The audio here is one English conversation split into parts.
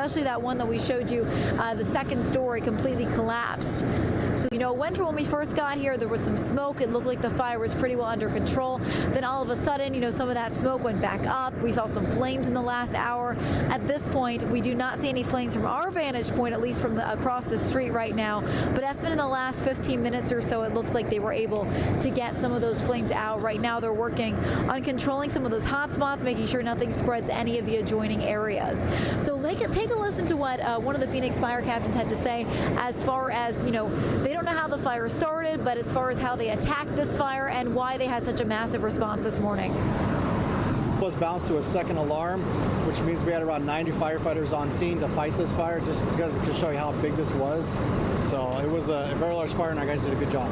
especially that one that we showed you, the second story completely collapsed. So, you know, it went from when we first got here, there was some smoke. It looked like the fire was pretty well under control. Then all of a sudden, you know, some of that smoke went back up. We saw some flames in the last hour. At this point, we do not see any flames from our vantage point, at least from across the street right now. But that's been in the last 15 minutes or so. It looks like they were able to get some of those flames out. Right now, they're working on controlling some of those hot spots, making sure nothing spreads any of the adjoining areas. So take a listen to what one of the Phoenix fire captains had to say as far as, you know, they don't know how the fire started, but as far as how they attacked this fire and why they had such a massive response this morning. Was bounced to a second alarm, which means we had around 90 firefighters on scene to fight this fire, just because to show you how big this was. So it was a very large fire, and our guys did a good job.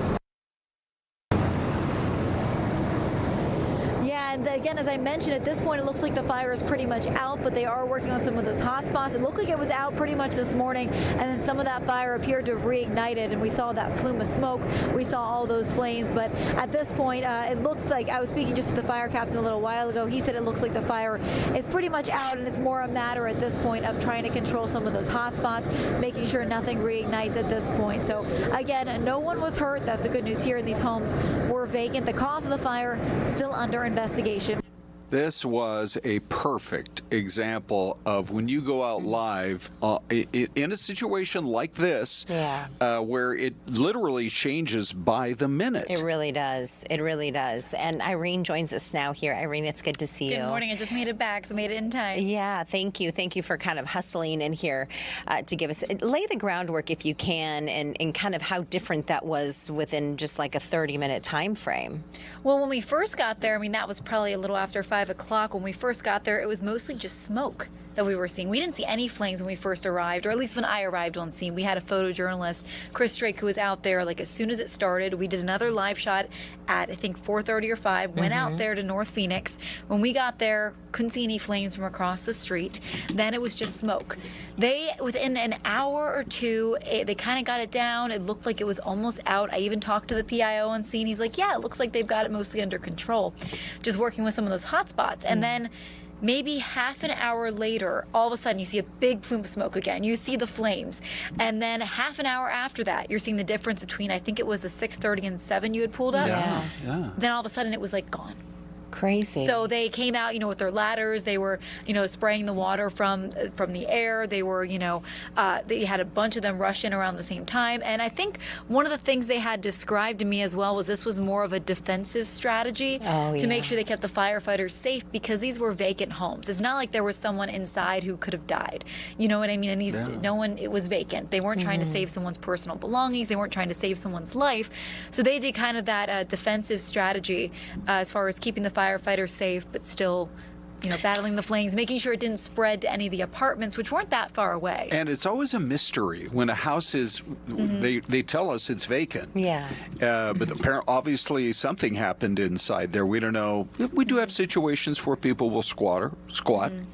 And again, as I mentioned, at this point, it looks like the fire is pretty much out, but they are working on some of those hot spots. It looked like it was out pretty much this morning, and then some of that fire appeared to have reignited, and we saw that plume of smoke. We saw all those flames, but at this point, it looks like, I was speaking just to the fire captain a little while ago, he said it looks like the fire is pretty much out, and it's more a matter at this point of trying to control some of those hot spots, making sure nothing reignites at this point. So again, no one was hurt. That's the good news here, and these homes were vacant. The cause of the fire still under investigation. This was a perfect example of when you go out live in a situation like this, where it literally changes by the minute. It really does. It really does. And Irene joins us now here. Irene, it's good to see you. Good morning. I just made it back, so made it in time. Yeah, thank you. Thank you for kind of hustling in here to give us, lay the groundwork if you can, and kind of how different that was within just like a 30-minute time frame. Well, when we first got there, I mean, that was probably a little after 5 o'clock. When we first got there, it was mostly just smoke that we were seeing. We didn't see any flames when we first arrived, or at least when I arrived on scene. We had a photojournalist, Chris Drake, who was out there like as soon as it started. We did another live shot at, I think, 4:30 or 5, went out there to North Phoenix. When we got there, couldn't see any flames from across the street. Then it was just smoke. They, within an hour or two, they kind of got it down. It looked like it was almost out. I even talked to the PIO on scene. He's like, yeah, it looks like they've got it mostly under control, just working with some of those hot spots. And then maybe half an hour later, all of a sudden you see a big plume of smoke again. You see the flames. And then half an hour after that, you're seeing the difference between, I think it was the 6:30 and 7 you had pulled up. Yeah. Then all of a sudden it was like gone. Crazy. So they came out, you know, with their ladders. They were, you know, spraying the water from the air. They were, you know, they had a bunch of them rush in around the same time. And I think one of the things they had described to me as well was this was more of a defensive strategy to make sure they kept the firefighters safe, because these were vacant homes. It's not like there was someone inside who could have died. You know what I mean? And these, no one, it was vacant. They weren't trying to save someone's personal belongings. They weren't trying to save someone's life. So they did kind of that defensive strategy as far as keeping the firefighters safe, but still, you know, battling the flames, making sure it didn't spread to any of the apartments, which weren't that far away. And it's always a mystery when a house is, they tell us it's vacant. Yeah. But apparently, obviously, something happened inside there. We don't know. We do have situations where people will squat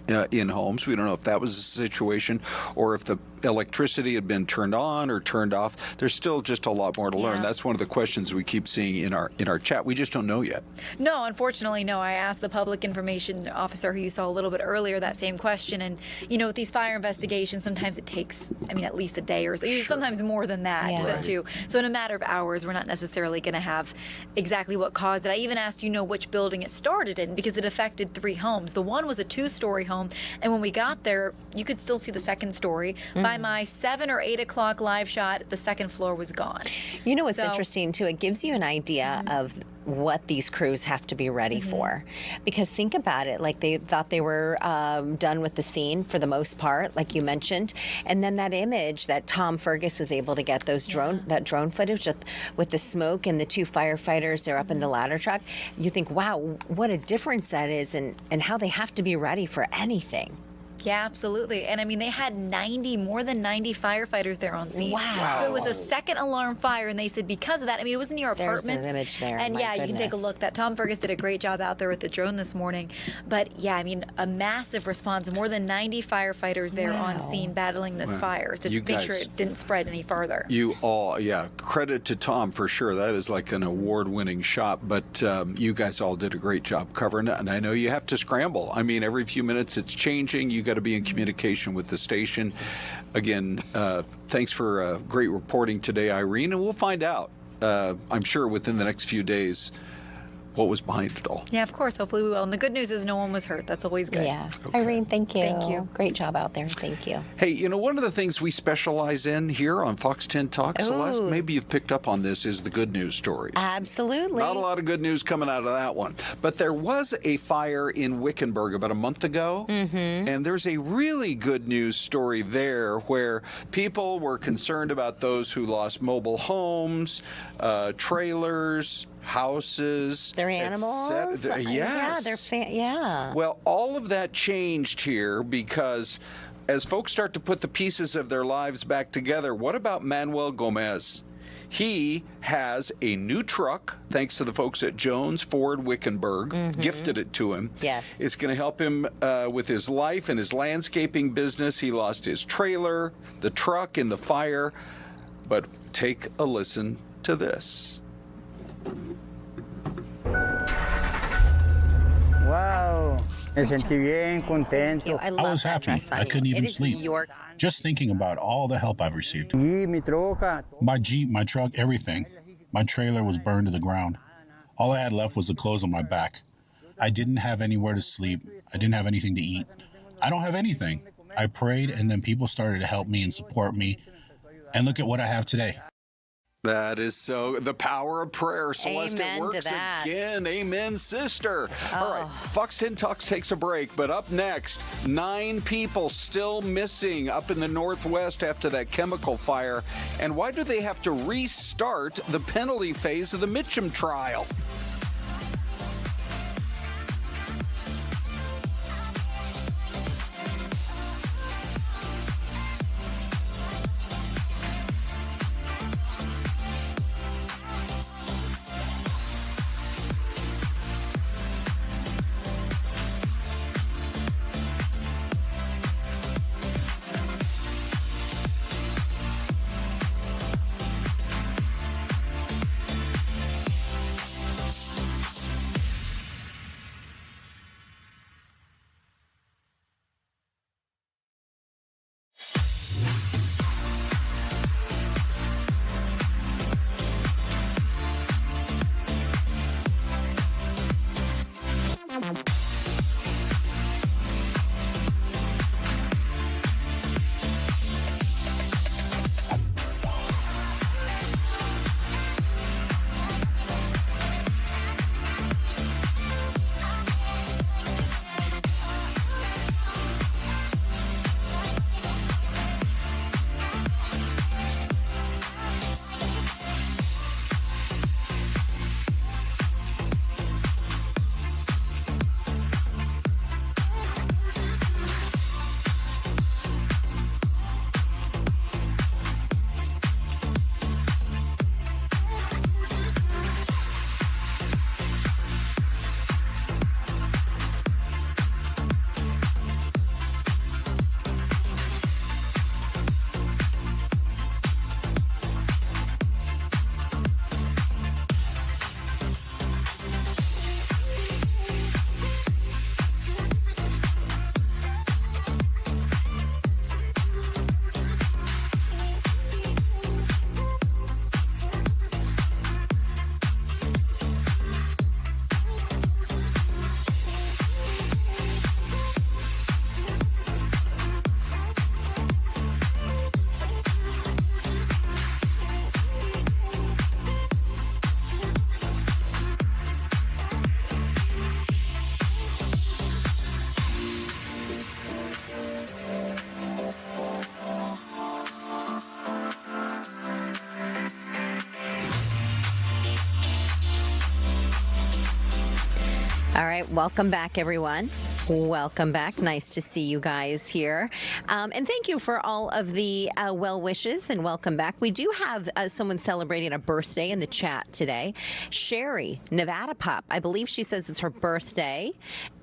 in homes. We don't know if that was a situation or if the electricity had been turned on or turned off. There's still just a lot more to learn. That's one of the questions we keep seeing in our chat. We just don't know yet. No, unfortunately, no. I asked the public information officer who you saw a little bit earlier that same question, and you know, with these fire investigations, sometimes it takes, I mean, at least a day or so, sometimes more than that too. So in a matter of hours, we're not necessarily going to have exactly what caused it. I even asked, you know, which building it started in, because it affected 3 homes. The one was a 2-story home, and when we got there, you could still see the second story. By my 7 or 8 o'clock live shot, the second floor was gone. You know what's interesting too? It gives you an idea of what these crews have to be ready for. Because think about it, like they thought they were done with the scene for the most part, like you mentioned. And then that image that Tom Fergus was able to get, those that drone footage with the smoke and the 2 firefighters, they're up in the ladder truck. You think, wow, what a difference that is, and how they have to be ready for anything. Yeah, absolutely. And I mean, they had more than 90 firefighters there on scene. Wow. So it was a second alarm fire, and they said because of that, I mean, it was near apartments. There's an image there. And yeah, you can take a look. That Tom Fergus did a great job out there with the drone this morning. But yeah, I mean, a massive response. More than 90 firefighters there on scene battling this fire to make sure it didn't spread any farther. You all, credit to Tom for sure. That is like an award-winning shot. But you guys all did a great job covering it. And I know you have to scramble. I mean, every few minutes it's changing. You got to be in communication with the station. Again, thanks for great reporting today, Irene, and we'll find out, I'm sure, within the next few days what was behind it all. Yeah, of course. Hopefully we will. And the good news is no one was hurt. That's always good. Yeah. Okay. Irene, thank you. Thank you. Great job out there. Thank you. Hey, you know, one of the things we specialize in here on Fox 10 Talk, Celeste, maybe you've picked up on this, is the good news stories. Absolutely. Not a lot of good news coming out of that one. But there was a fire in Wickenburg about a month ago, and there's a really good news story there where people were concerned about those who lost mobile homes, trailers, houses, Their animals. Yes. Yeah. Well, all of that changed here because as folks start to put the pieces of their lives back together, what about Manuel Gomez? He has a new truck, thanks to the folks at Jones Ford Wickenburg, gifted it to him. Yes. It's going to help him with his life and his landscaping business. He lost his trailer, the truck in the fire. But take a listen to this. Wow, me sentí bien contento. I love was that happy. dress on I you. couldn't even It is sleep. your- Just thinking about all the help I've received. Y mi troca, My Jeep, my truck, everything. My trailer was burned to the ground. All I had left was the clothes on my back. I didn't have anywhere to sleep. I didn't have anything to eat. I don't have anything. I prayed, and then people started to help me and support me. And look at what I have today. That is so, the power of prayer. Celeste, Amen it to works that. again. Amen, sister. All right, Fox 10 Talks takes a break, but up next, 9 people still missing up in the Northwest after that chemical fire. And why do they have to restart the penalty phase of the Mitchum trial? All right, welcome back, everyone. Welcome back. Nice to see you guys here. And thank you for all of the well wishes and welcome back. We do have someone celebrating a birthday in the chat today. Sherry, Nevada Pup. I believe she says it's her birthday.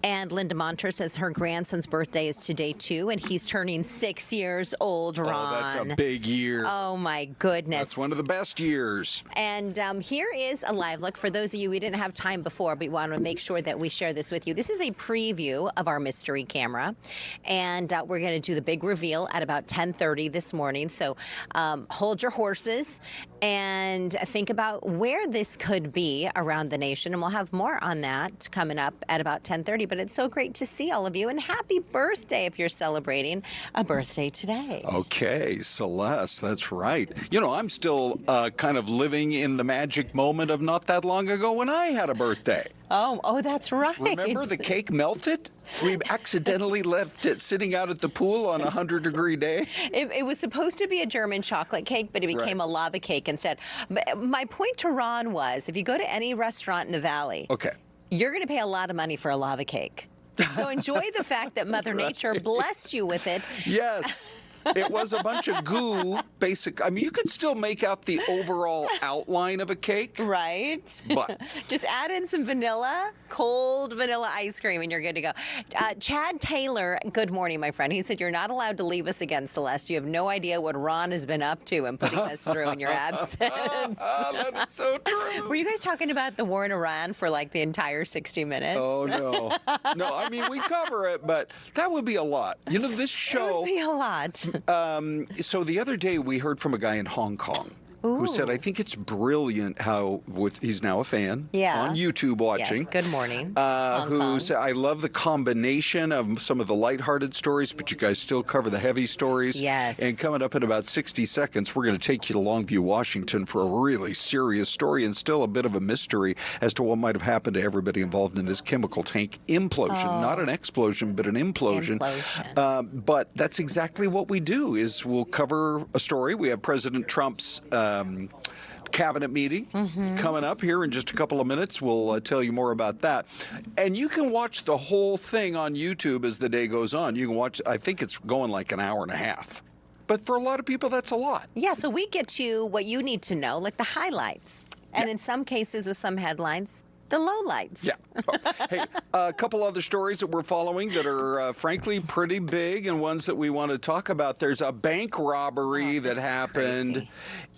And Linda Monter says her grandson's birthday is today, too, and he's turning 6 years old, Ron. Oh, that's a big year. Oh, my goodness. That's one of the best years. And here is a live look. For those of you, we didn't have time before, but we want to make sure that we share this with you. This is a preview of our mystery camera, and we're going to do the big reveal at about 10:30 this morning. So hold your horses and think about where this could be around the nation, and we'll have more on that coming up at about 10:30. But it's so great to see all of you, and happy birthday if you're celebrating a birthday today. Okay, Celeste, that's right. You know, I'm still kind of living in the magic moment of not that long ago when I had a birthday. Oh, that's right. Remember the cake melted? We accidentally left it sitting out at the pool on a 100-degree day. It was supposed to be a German chocolate cake, but it became a lava cake instead. My point to Ron was, if you go to any restaurant in the Valley, you're going to pay a lot of money for a lava cake. So enjoy the fact that Mother Nature blessed you with it. Yes. It was a bunch of goo, I mean, you could still make out the overall outline of a cake. Right. But just add in some vanilla, cold vanilla ice cream, and you're good to go. Chad Taylor, good morning, my friend. He said, you're not allowed to leave us again, Celeste. You have no idea what Ron has been up to and putting us through in your absence. That is so true. Were you guys talking about the war in Iran for like the entire 60 minutes? Oh, no. No, I mean, we cover it, but that would be a lot. You know, this show... It would be a lot. So the other day we heard from a guy in Hong Kong who said, I think it's brilliant how he's now a fan on YouTube watching. Yes, good morning. Who said, I love the combination of some of the lighthearted stories, but you guys still cover the heavy stories. Yes. And coming up in about 60 seconds, we're going to take you to Longview, Washington for a really serious story and still a bit of a mystery as to what might have happened to everybody involved in this chemical tank implosion. Not an explosion, but an implosion. But that's exactly what we do, is we'll cover a story. We have President Trump's cabinet meeting coming up here in just a couple of minutes. We'll tell you more about that. And you can watch the whole thing on YouTube as the day goes on. You can watch, I think it's going like an hour and a half. But for a lot of people, that's a lot. Yeah, so we get you what you need to know, like the highlights. And in some cases with some headlines, the lowlights. Yeah. Hey, a couple other stories that we're following that are, frankly, pretty big and ones that we want to talk about. There's a bank robbery that happened.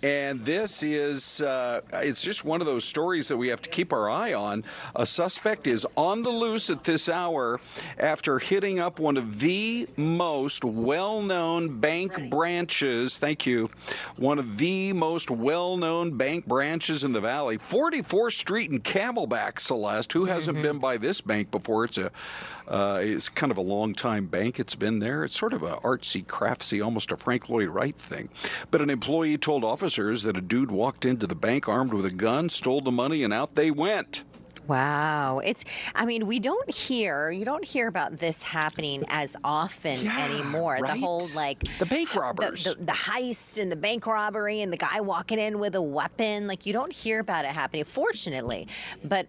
And this is, it's just one of those stories that we have to keep our eye on. A suspect is on the loose at this hour after hitting up one of the most well-known bank branches. Thank you. One of the most well-known bank branches in the Valley. 44th Street and Camelback, Celeste. Who hasn't been by this bank before? It's kind of a long-time bank. It's been there. It's sort of a artsy, craftsy, almost a Frank Lloyd Wright thing. But an employee told officers that a dude walked into the bank armed with a gun, stole the money, and out they went. Wow. You don't hear about this happening as often anymore. Right? The whole, the bank robbers. The heist and the bank robbery and the guy walking in with a weapon. You don't hear about it happening, fortunately. But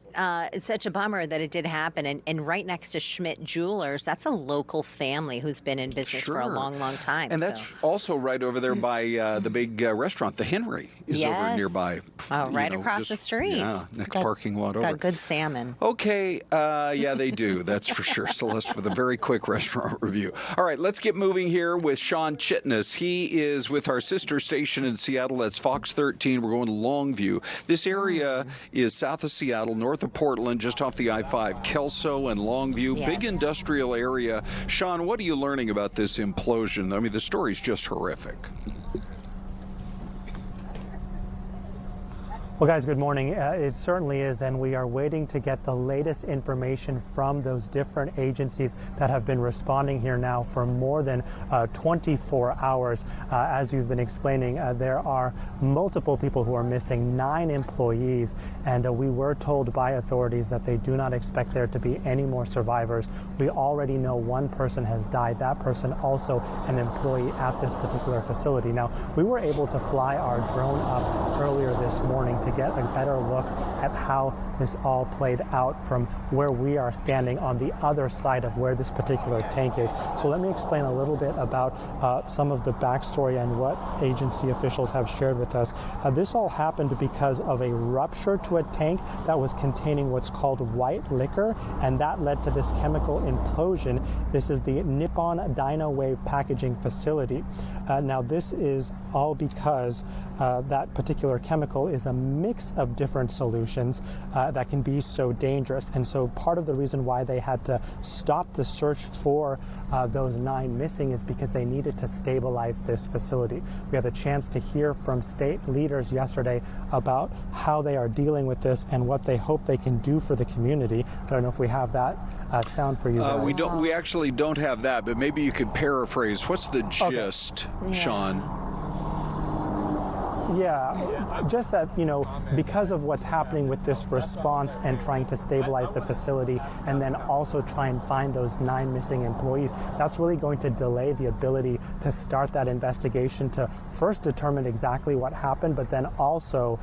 it's such a bummer that it did happen. And right next to Schmidt Jewelers, that's a local family who's been in business for a long, long time. And that's also right over there by the big restaurant, the Henry, is over nearby. Right across the street. Yeah, next parking lot over. Got good salmon. Okay, yeah, they do. That's for sure. Celeste with a very quick restaurant review. All right, let's get moving here with Sean Chitness. He is with our sister station in Seattle. That's Fox 13. We're going to Longview. This area is south of Seattle, north of Portland, just off the I-5. Kelso and Longview, big industrial area. Sean, what are you learning about this implosion? I mean, the story's just horrific. Well, guys, good morning. It certainly is, and we are waiting to get the latest information from those different agencies that have been responding here now for more than 24 hours. As you've been explaining, there are multiple people who are missing, 9 employees, and we were told by authorities that they do not expect there to be any more survivors. We already know one person has died, that person also an employee at this particular facility. Now, we were able to fly our drone up earlier this morning to get a better look at how this all played out from where we are standing on the other side of where this particular tank is. So let me explain a little bit about some of the backstory and what agency officials have shared with us. This all happened because of a rupture to a tank that was containing what's called white liquor, and that led to this chemical implosion. This is the Nippon Dyna Wave Packaging Facility. Now this is all because that particular chemical is a mix of different solutions that can be so dangerous. And so part of the reason why they had to stop the search for those 9 missing is because they needed to stabilize this facility. We had a chance to hear from state leaders yesterday about how they are dealing with this and what they hope they can do for the community. I don't know if we have that sound for you guys. We don't. We actually don't have that, but maybe you could paraphrase. What's the gist, Sean? Yeah, just that, because of what's happening with this response and trying to stabilize the facility and then also try and find those 9 missing employees, that's really going to delay the ability to start that investigation to first determine exactly what happened, but then also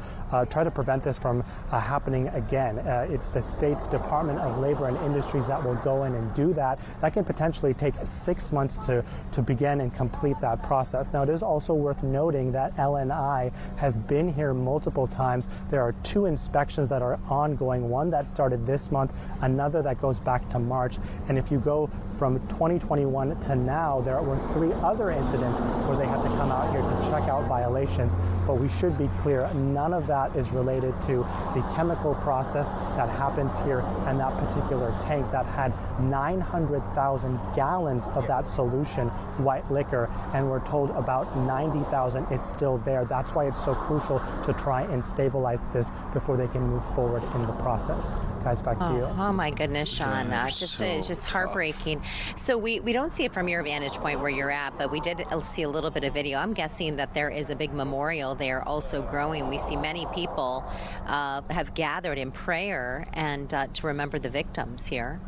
try to prevent this from happening again. It's the state's Department of Labor and Industries that will go in and do that. That can potentially take 6 months to begin and complete that process. Now, it is also worth noting that LNI has been here multiple times. There are 2 inspections that are ongoing, one that started this month, another that goes back to March. And if you go from 2021 to now, there were 3 other incidents where they had to come out here to check out violations. But we should be clear, none of that is related to the chemical process that happens here and that particular tank that had 900,000 gallons of that solution, white liquor, and we're told about 90,000 is still there. That's why it's so crucial to try and stabilize this before they can move forward in the process. Guys, back to you. Oh my goodness, Sean, just heartbreaking. So we don't see it from your vantage point where you're at, but we did see a little bit of video. I'm guessing that there is a big memorial there also growing. We see many people have gathered in prayer and to remember the victims here.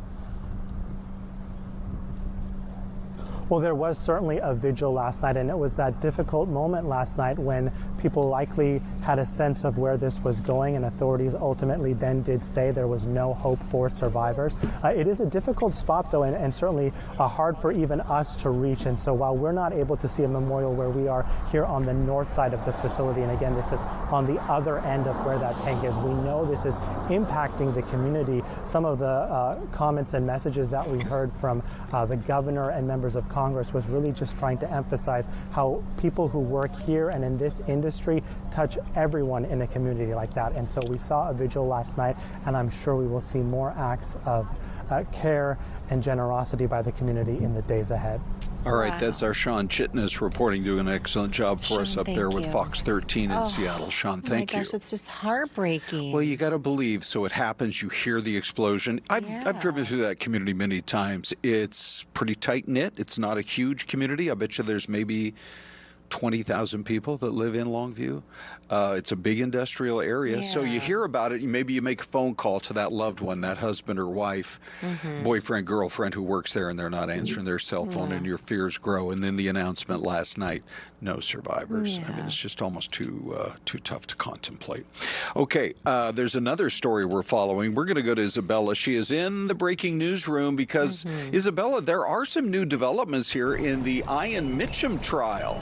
Well, there was certainly a vigil last night, and it was that difficult moment last night when people likely had a sense of where this was going, and authorities ultimately then did say there was no hope for survivors. It is a difficult spot, though, and certainly hard for even us to reach. And so while we're not able to see a memorial where we are here on the north side of the facility, and again, this is on the other end of where that tank is, we know this is impacting the community. Some of the comments and messages that we heard from the governor and members of Congress was really just trying to emphasize how people who work here and in this industry touch everyone in a community like that. And so we saw a vigil last night, and I'm sure we will see more acts of care and generosity by the community in the days ahead. All right, that's our Sean Chitness reporting, doing an excellent job for us up there with Fox 13 in Seattle. Sean, thank you. Oh my gosh, it's just heartbreaking. Well, you got to believe. So it happens. You hear the explosion. I've driven through that community many times. It's pretty tight knit. It's not a huge community. I bet you there's maybe 20,000 people that live in Longview. It's a big industrial area. So you hear about it. Maybe you make a phone call to that loved one, that husband or wife, boyfriend, girlfriend who works there, and they're not answering their cell phone, and your fears grow. And then the announcement last night, no survivors. I mean, it's just almost too tough to contemplate. Okay, there's another story we're following. We're going to go to Isabella. She is in the breaking newsroom because, Isabella, there are some new developments here in the Ian Mitchum trial.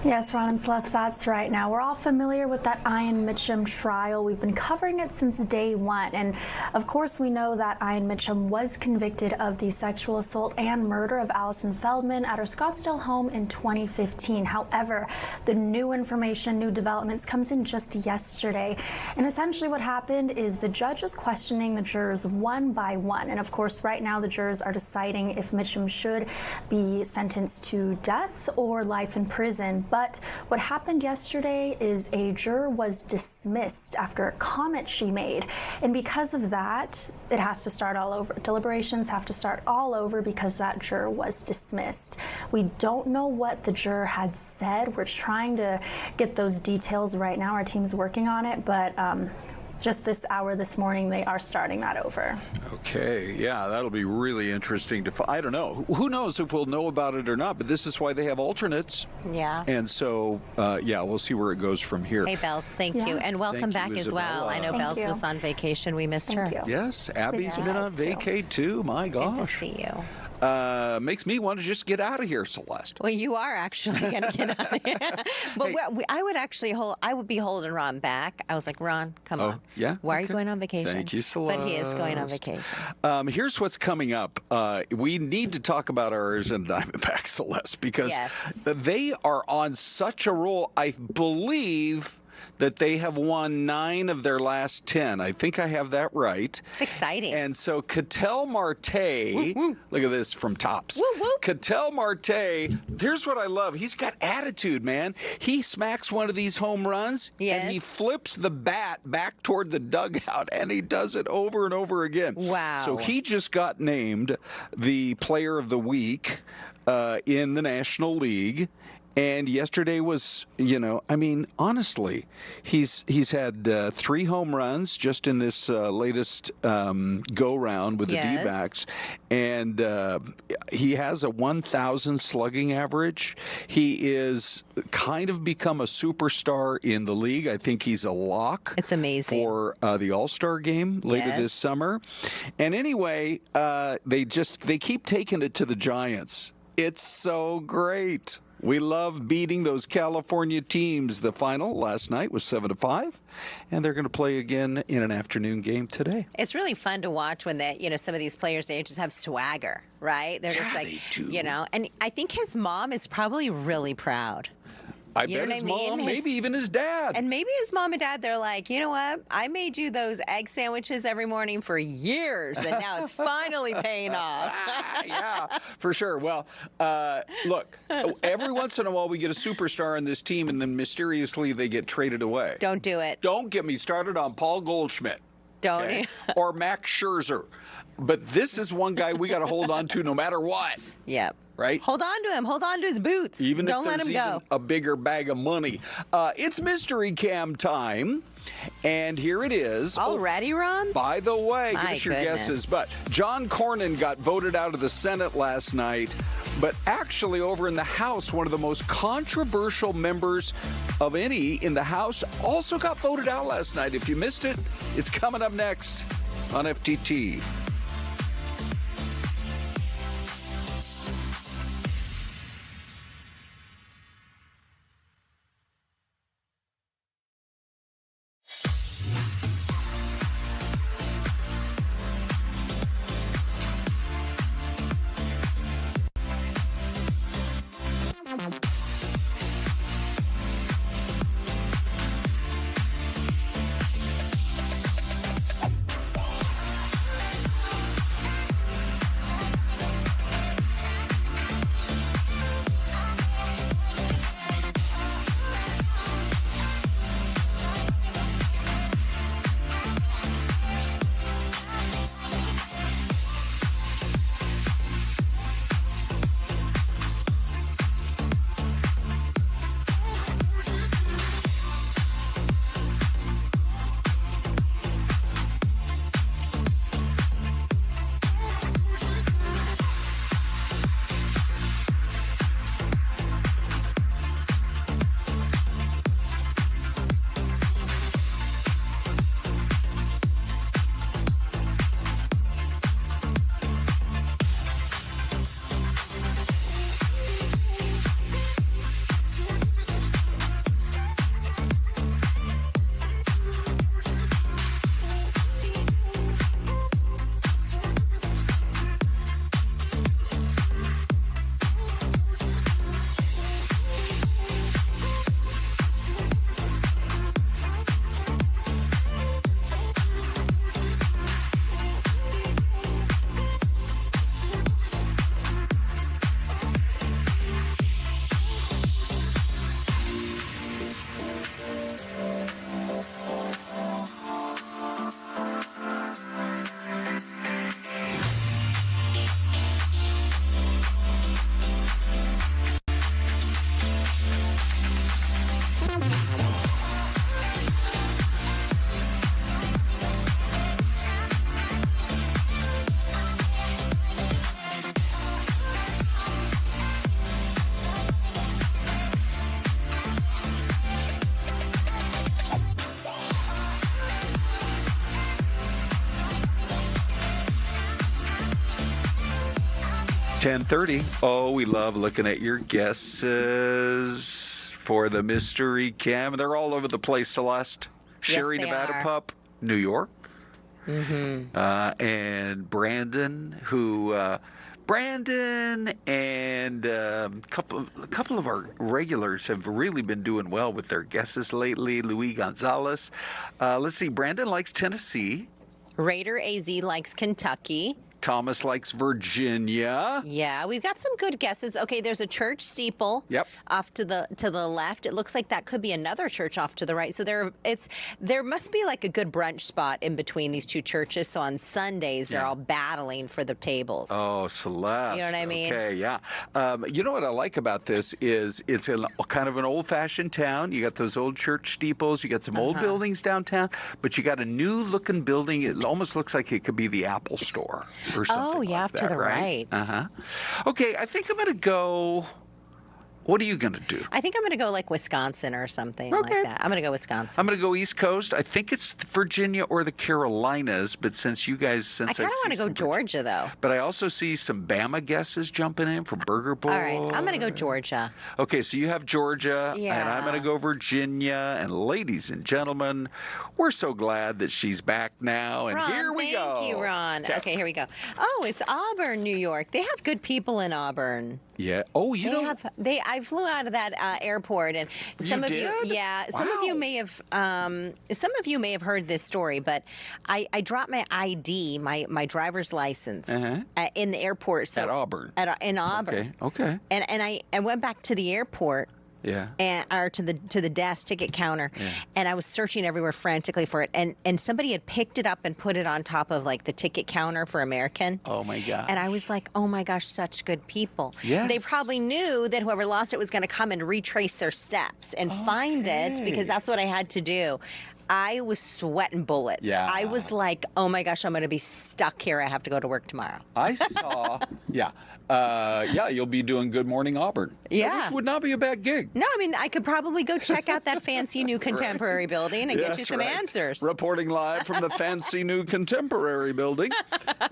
Yes, Ron and Celeste, that's right. Now, we're all familiar with that Ian Mitchum trial. We've been covering it since day one. And of course, we know that Ian Mitchum was convicted of the sexual assault and murder of Allison Feldman at her Scottsdale home in 2015. However, the new information, new developments comes in just yesterday. And essentially what happened is the judge is questioning the jurors one by one. And of course, right now, the jurors are deciding if Mitchum should be sentenced to death or life in prison. But what happened yesterday is a juror was dismissed after a comment she made. And because of that, it has to start all over. Deliberations have to start all over because that juror was dismissed. We don't know what the juror had said. We're trying to get those details right now. Our team's working on it, but just this hour this morning, they are starting that over. Okay, yeah, that'll be really interesting to I don't know. Who knows if we'll know about it or not, but this is why they have alternates. Yeah. And so, yeah, we'll see where it goes from here. Hey, Bells, thank you. And welcome Thank you, back as well. Isabella. I know Thank Bells you. was on vacation. We missed her. Thank you. Yes, Abby's Missed you been on guys, too. vacay too. My Good to gosh. see you. Makes me want to just get out of here, Celeste. Well, you are actually going to get out of here. But Hey. I would actually I would be holding Ron back. I was like, Ron, come on. yeah? Why are you Okay. going on vacation? Thank you, But he is going on Celeste. vacation. Here's what's coming up. We need to talk about our Arizona Diamondbacks, Celeste, because Yes. they are on such a roll. I believe that they have won 9 of their last 10. I think I have that right. It's exciting. And so Ketel Marte, look at this from Tops. Woo, woo. Ketel Marte, here's what I love. He's got attitude, man. He smacks one of these home runs, and he Yes. flips the bat back toward the dugout, and he does it over and over again. Wow. So he just got named the Player of the Week in the National League. And yesterday was, I mean, honestly, he's had 3 home runs just in this latest go-round with the Yes. D-backs. And he has a 1,000 slugging average. He is kind of become a superstar in the league. I think he's a lock. It's amazing. For the All-Star game later Yes. this summer. And anyway, they keep taking it to the Giants. It's so great. We love beating those California teams. The final last night was 7-5, and they're going to play again in an afternoon game today. It's really fun to watch when some of these players, they just have swagger, right? They're just Yeah, like, they do. and I think his mom is probably really proud. I You know bet what his I mean? mom, His- maybe even his dad. And maybe his mom and dad, they're like, you know what? I made you those egg sandwiches every morning for years, and now it's finally paying off. Yeah, for sure. Well, look, every once in a while we get a superstar on this team, and then mysteriously they get traded away. Don't do it. Don't get me started on Paul Goldschmidt. Don't. Okay? Or Max Scherzer. But this is one guy we got to hold on to no matter what. Yep. Right? Hold on to him. Hold on to his boots. Even Don't if let there's him even go. a bigger bag of money. It's Mystery Cam time. And here it is. Already, Ron? By the way, give My us your goodness. guesses. But John Cornyn got voted out of the Senate last night. But actually, over in the House, one of the most controversial members of any in the House also got voted out last night. If you missed it, it's coming up next on FTT. 10:30. Oh, we love looking at your guesses for the mystery cam. They're all over the place, Celeste. Sherry, they Nevada are. Pup, New York. And Brandon, Brandon and a couple of our regulars have really been doing well with their guesses lately. Luis Gonzalez. Let's see. Brandon likes Tennessee. Raider AZ likes Kentucky. Thomas likes Virginia. Yeah, we've got some good guesses. Okay, there's a church steeple off to the left. It looks like that could be another church off to the right. So there must be like a good brunch spot in between these two churches. So on Sundays they're all battling for the tables. Oh, Celeste. You know what I mean? Okay, yeah. You know what I like about this is it's kind of an old-fashioned town. You got those old church steeples. You got some old buildings downtown, but you got a new-looking building. It almost looks like it could be the Apple Store. Or something like off that, to the right. Okay, I think I'm going to go. What are you going to do? I think I'm going to go like Wisconsin or something like that. I'm going to go Wisconsin. I'm going to go East Coast. I think it's Virginia or the Carolinas, but since you guys, I kind of want to go Georgia though. But I also see some Bama guesses jumping in for Burger Bowl. All right, I'm going to go Georgia. Okay, so you have Georgia, and I'm going to go Virginia. And ladies and gentlemen, we're so glad that she's back now. And Ron, here we go. Thank you, Ron. Okay, here we go. Oh, it's Auburn, New York. They have good people in Auburn. Yeah. Oh, you know. I flew out of that airport, and some of you may have heard this story, but I dropped my ID, my driver's license, in the airport. So at Auburn. In Auburn. Okay. And I went back to the airport. Yeah. Or to the desk ticket counter, and I was searching everywhere frantically for it, and somebody had picked it up and put it on top of like the ticket counter for American. Oh my God! And I was like, oh my gosh, such good people. Yes. They probably knew that whoever lost it was going to come and retrace their steps and find it, because that's what I had to do. I was sweating bullets. Yeah. I was like, oh my gosh, I'm going to be stuck here. I have to go to work tomorrow. I saw. You'll be doing Good Morning Auburn. Yeah. Which would not be a bad gig. No, I mean, I could probably go check out that fancy new contemporary building and get you some answers. Reporting live from the fancy new contemporary building,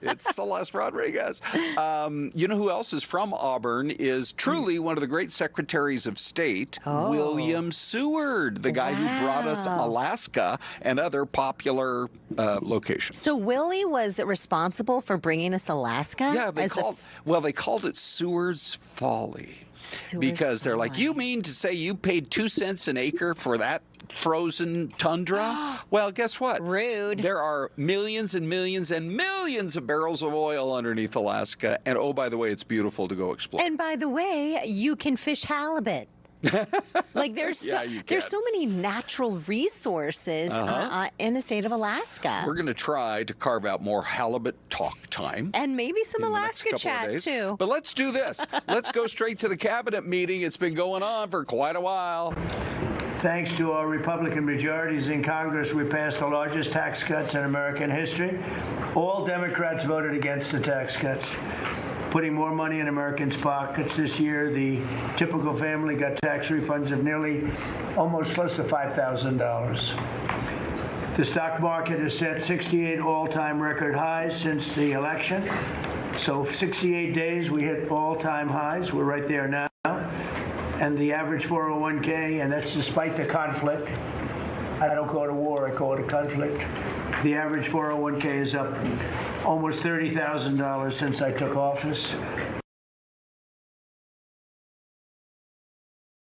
it's Celeste Rodriguez. You know who else is from Auburn is truly one of the great secretaries of state, William Seward, the guy who brought us Alaska and other popular locations. So Willie was responsible for bringing us Alaska? Yeah, they called it Seward's Folly. Because they're like, you mean to say you paid 2 cents an acre for that frozen tundra? Well, guess what? Rude. There are millions and millions and millions of barrels of oil underneath Alaska. And oh, by the way, it's beautiful to go explore. And by the way, you can fish halibut. Like there's so many natural resources in the state of Alaska. We're going to try to carve out more halibut talk time. And maybe some Alaska chat too. But let's do this. Let's go straight to the cabinet meeting. It's been going on for quite a while. Thanks to our Republican majorities in Congress, we passed the largest tax cuts in American history. All Democrats voted against the tax cuts, putting more money in Americans' pockets. This year, the typical family got tax refunds of almost close to $5,000. The stock market has set 68 all-time record highs since the election. So 68 days, we hit all-time highs. We're right there now. And the average 401k, and that's despite the conflict. I don't call it a war, I call it a conflict. The average 401k is up almost $30,000 since I took office.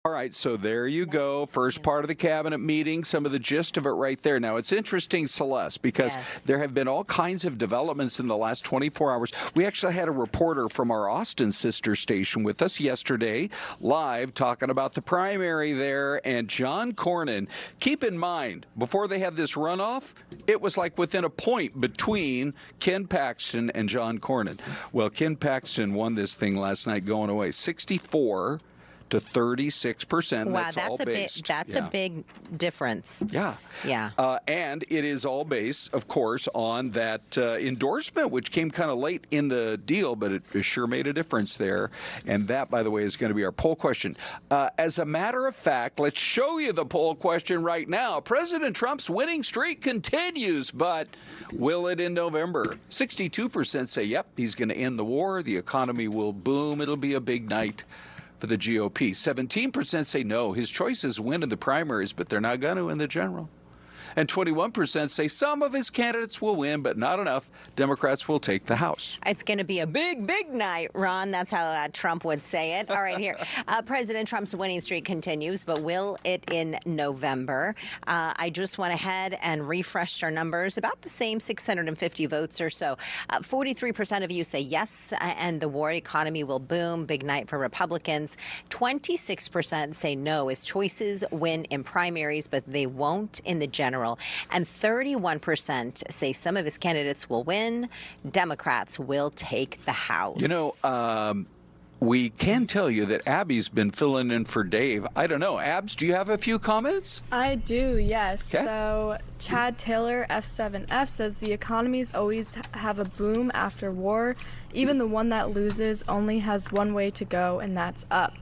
All right, so there you go. First part of the cabinet meeting, some of the gist of it right there. Now, it's interesting, Celeste, because there have been all kinds of developments in the last 24 hours. We actually had a reporter from our Austin sister station with us yesterday, live, talking about the primary there. And John Cornyn, keep in mind, before they had this runoff, it was like within a point between Ken Paxton and John Cornyn. Well, Ken Paxton won this thing last night going away, 64 to 36%. Wow, that's all based. That's a big difference. Yeah. Yeah. And it is all based, of course, on that endorsement, which came kind of late in the deal, but it sure made a difference there. And that, by the way, is going to be our poll question. As a matter of fact, let's show you the poll question right now. President Trump's winning streak continues, but will it in November? 62% say, yep, he's going to end the war. The economy will boom. It'll be a big night for the GOP. 17% say no. His choices win in the primaries, but they're not going to in the general. And 21% say some of his candidates will win, but not enough. Democrats will take the House. It's going to be a big, big night, Ron. That's how Trump would say it. All right, here. President Trump's winning streak continues, but will it in November? I just went ahead and refreshed our numbers. About the same, 650 votes or so. 43% of you say yes, and the war economy will boom. Big night for Republicans. 26% say no. His choices win in primaries, but they won't in the general. And 31% say some of his candidates will win. Democrats will take the House. You know, we can tell you that Abby's been filling in for Dave. I don't know. Abs, do you have a few comments? I do, yes. Okay. So Chad Taylor, F7F, says the economies always have a boom after war. Even the one that loses only has one way to go, and that's up.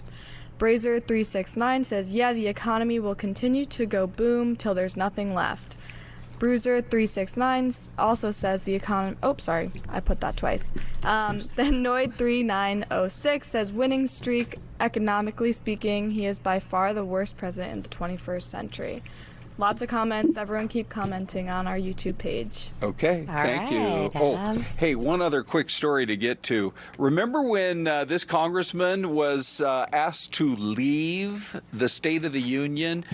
Brazer369 says, yeah, the economy will continue to go boom till there's nothing left. Bruiser369 also says the economy... Oh, sorry. I put that twice. Then Noid3906 says, winning streak, economically speaking, he is by far the worst president in the 21st century. Lots of comments. Everyone keep commenting on our YouTube page. Okay, thank you. Oh, hey, one other quick story to get to. Remember when this congressman was asked to leave the State of the Union,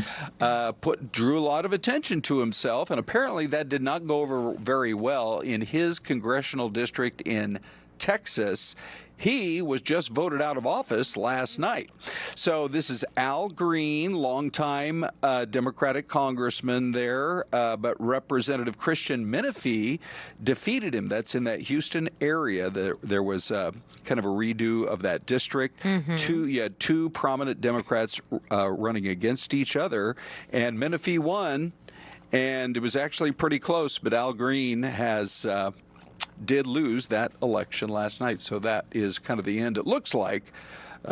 drew a lot of attention to himself, and apparently that did not go over very well in his congressional district in Texas. He was just voted out of office last night. So this is Al Green, longtime Democratic congressman there, but Representative Christian Menifee defeated him. That's in that Houston area. There was kind of a redo of that district. You had two prominent Democrats running against each other, and Menifee won, and it was actually pretty close, but Al Green did lose that election last night. So that is kind of the end, it looks like,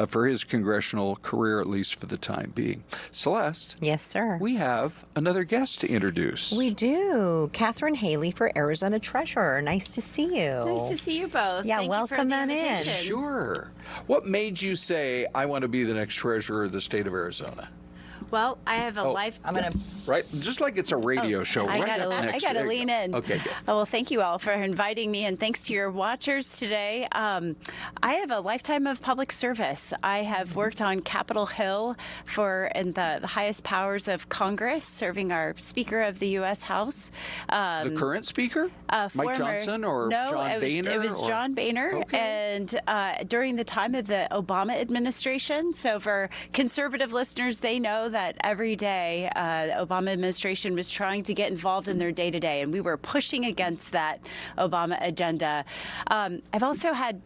for his congressional career, at least for the time being. Celeste. Yes, sir. We have another guest to introduce. We do. Katherine Haley for Arizona Treasurer. Nice to see you. Nice to see you both. Yeah, Thank welcome you for on the in. invitation. Sure. What made you say, I want to be the next treasurer of the state of Arizona? Well, I have a life. I'm going to... Right? Just like it's a radio show. I right up next. gotta lean in. Okay, good. Oh, well, thank you all for inviting me, and thanks to your watchers today. I have a lifetime of public service. I have worked on Capitol Hill in the highest powers of Congress, serving our Speaker of the U.S. House. The current Speaker? Mike Johnson or John Boehner? It was John Boehner. Okay. And during the time of the Obama administration. So for conservative listeners, they know that every day the Obama administration was trying to get involved in their day-to-day, and we were pushing against that Obama agenda. I've also had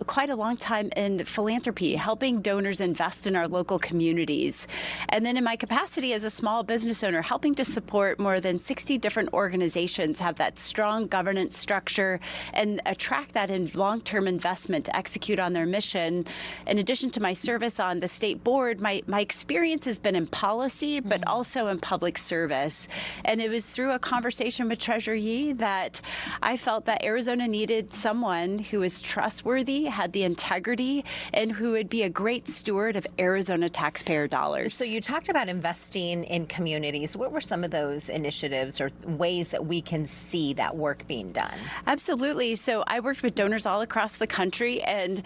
quite a long time in philanthropy, helping donors invest in our local communities. And then in my capacity as a small business owner, helping to support more than 60 different organizations have that strong governance structure and attract that in long-term investment to execute on their mission. In addition to my service on the state board, my experience has been in policy, but also in public service. And it was through a conversation with Treasurer Yee that I felt that Arizona needed someone who was trustworthy, had the integrity, and who would be a great steward of Arizona taxpayer dollars. So you talked about investing in communities. What were some of those initiatives or ways that we can see that work being done? Absolutely. So I worked with donors all across the country, and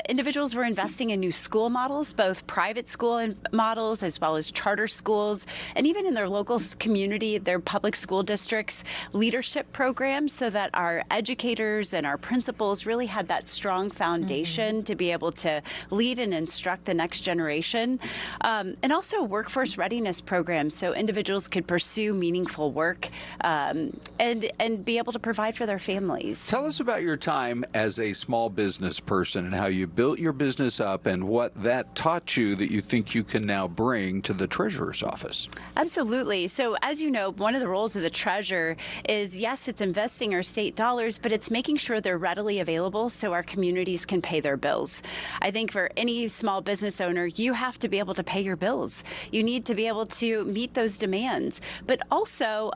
individuals were investing in new school models, both private school models models, as well as charter schools, and even in their local community, their public school districts, leadership programs, so that our educators and our principals really had that strong foundation to be able to lead and instruct the next generation. And also workforce readiness programs, so individuals could pursue meaningful work and be able to provide for their families. Tell us about your time as a small business person and how you built your business up and what that taught you that you think you can now bring to the treasurer's office. Absolutely. So as you know, one of the roles of the treasurer is, yes, it's investing our state dollars, but it's making sure they're readily available so our communities can pay their bills. I think for any small business owner, you have to be able to pay your bills. You need to be able to meet those demands. But also,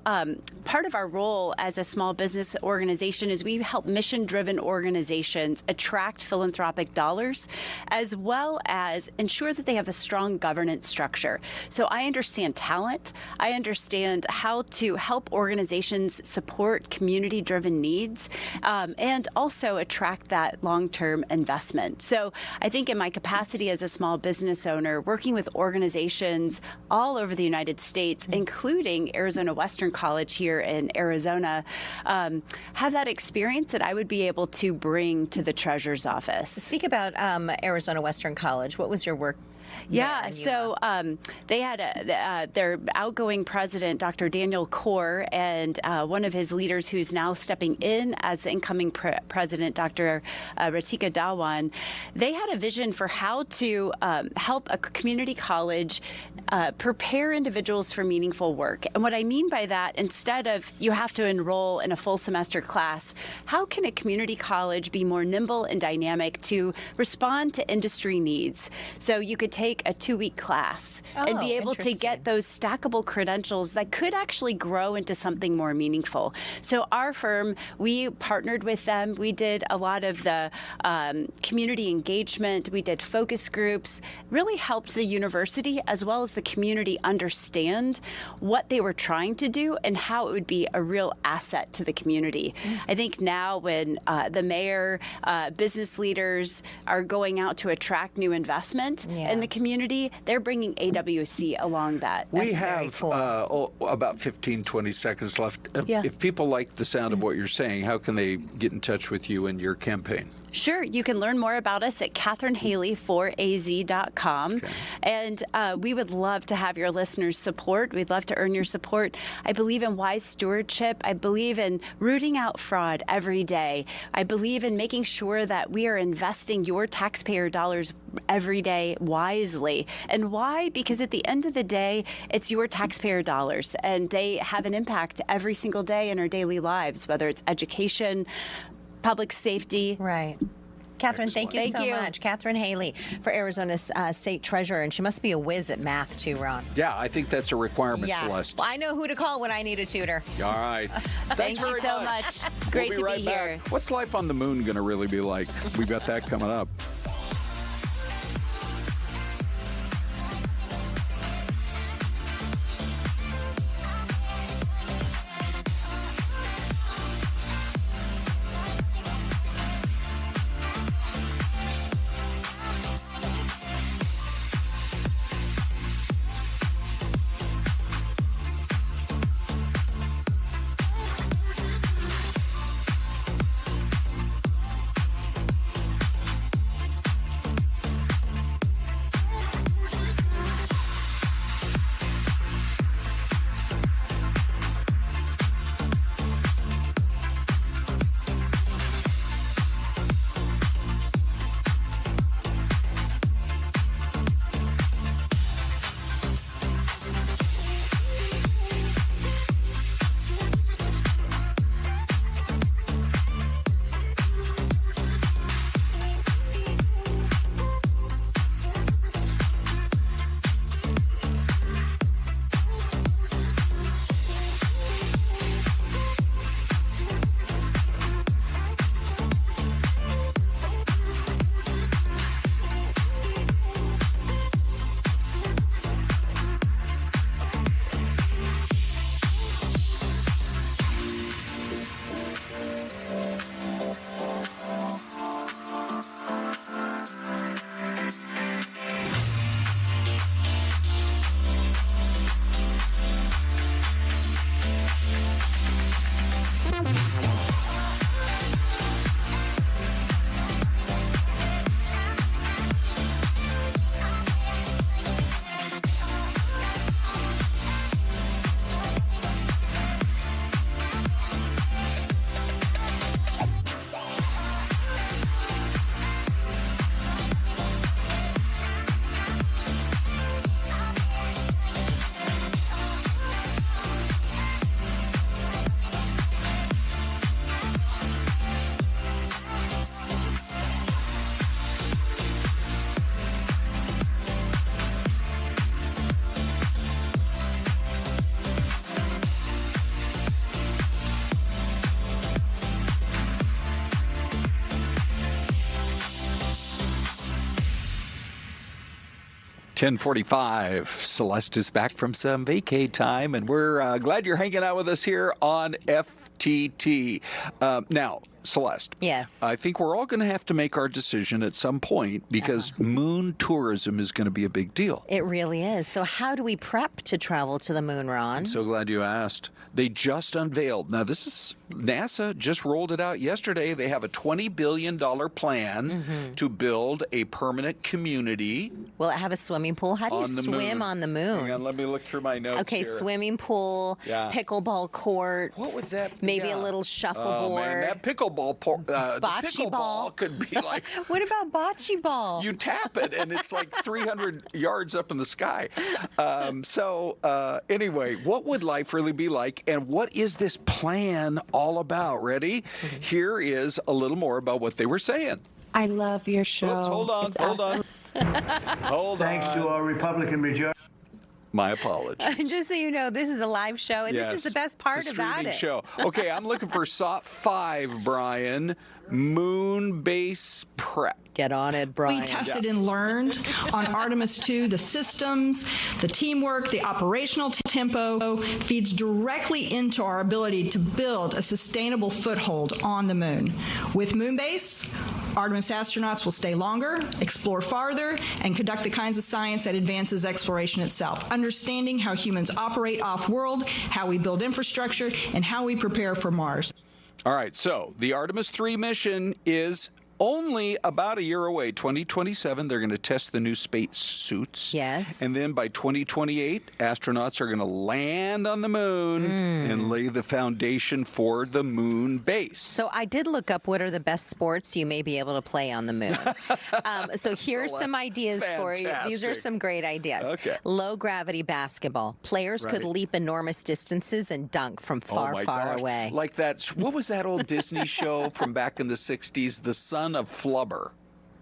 part of our role as a small business organization is we help mission-driven organizations attract philanthropic dollars, as well as ensure that they have a strong governance structure. So I understand talent. I understand how to help organizations support community-driven needs and also attract that long-term investment. So I think in my capacity as a small business owner, working with organizations all over the United States, including Arizona Western College here in Arizona, have that experience that I would be able to bring to the treasurer's office. Speak about Arizona Western College. What was your work? Yeah, so they had their outgoing president, Dr. Daniel Core, and one of his leaders who's now stepping in as the incoming president, Dr. Ratika Dawan. They had a vision for how to help a community college prepare individuals for meaningful work. And what I mean by that, instead of you have to enroll in a full semester class, how can a community college be more nimble and dynamic to respond to industry needs? So you could take a 2-week class and be able to get those stackable credentials that could actually grow into something more meaningful. So our firm, we partnered with them. We did a lot of the community engagement. We did focus groups, really helped the university as well as the community understand what they were trying to do and how it would be a real asset to the community. I think now when the mayor, business leaders are going out to attract new investment in the community, they're bringing AWC along that. We have about 15, 20 seconds left. If people like the sound of what you're saying, how can they get in touch with you and your campaign? Sure. You can learn more about us at KatherineHaley4AZ.com. Okay. And we would love to have your listeners' support. We'd love to earn your support. I believe in wise stewardship. I believe in rooting out fraud every day. I believe in making sure that we are investing your taxpayer dollars every day wisely. And why? Because at the end of the day, it's your taxpayer dollars, and they have an impact every single day in our daily lives, whether it's education, public safety. Right. Catherine, thank you so much. Katherine Haley for Arizona's state treasurer, and she must be a whiz at math too, Ron. Yeah, I think that's a requirement, Celeste. Well, I know who to call when I need a tutor. All right. Thank you so much. Great to be here. What's life on the moon going to really be like? We've got that coming up. 10:45. Celeste is back from some vacay time, and we're glad you're hanging out with us here on FTT. Now, Celeste. Yes. I think we're all going to have to make our decision at some point because moon tourism is going to be a big deal. It really is. So how do we prep to travel to the moon, Ron? I'm so glad you asked. They just unveiled. Now, NASA just rolled it out yesterday. They have a $20 billion plan to build a permanent community. Will it have a swimming pool? How do you swim on the moon? Hang on, let me look through my notes Okay, here. Swimming pool, pickleball court. What would that be? Maybe a little shuffleboard. Man, that pickleball, bocce ball could be like... What about bocce ball? You tap it, and it's like 300 yards up in the sky. Anyway, what would life really be like, and what is this plan all about? Ready? Here is a little more about what they were saying. I love your show. Oops, hold on. Thanks to our Republican majority. My apologies. Just so you know, this is a live show, and this is the best part it's a about streaming it. show. Okay, I'm looking for SOP 5, Brian. Moon base prep. Get on it, Brian. We tested and learned on Artemis 2 the systems, the teamwork, the operational tempo feeds directly into our ability to build a sustainable foothold on the moon. With Moonbase, Artemis astronauts will stay longer, explore farther, and conduct the kinds of science that advances exploration itself, understanding how humans operate off-world, how we build infrastructure, and how we prepare for Mars. All right, so the Artemis 3 mission is only about a year away. 2027, they're going to test the new space suits. Yes. And then by 2028, astronauts are going to land on the moon and lay the foundation for the moon base. So I did look up what are the best sports you may be able to play on the moon. So here's some ideas for you. These are some great ideas. Okay. Low gravity basketball. Players could leap enormous distances and dunk from far, far away. Like that, what was that old Disney show from back in the 60s, The Son of Flubber?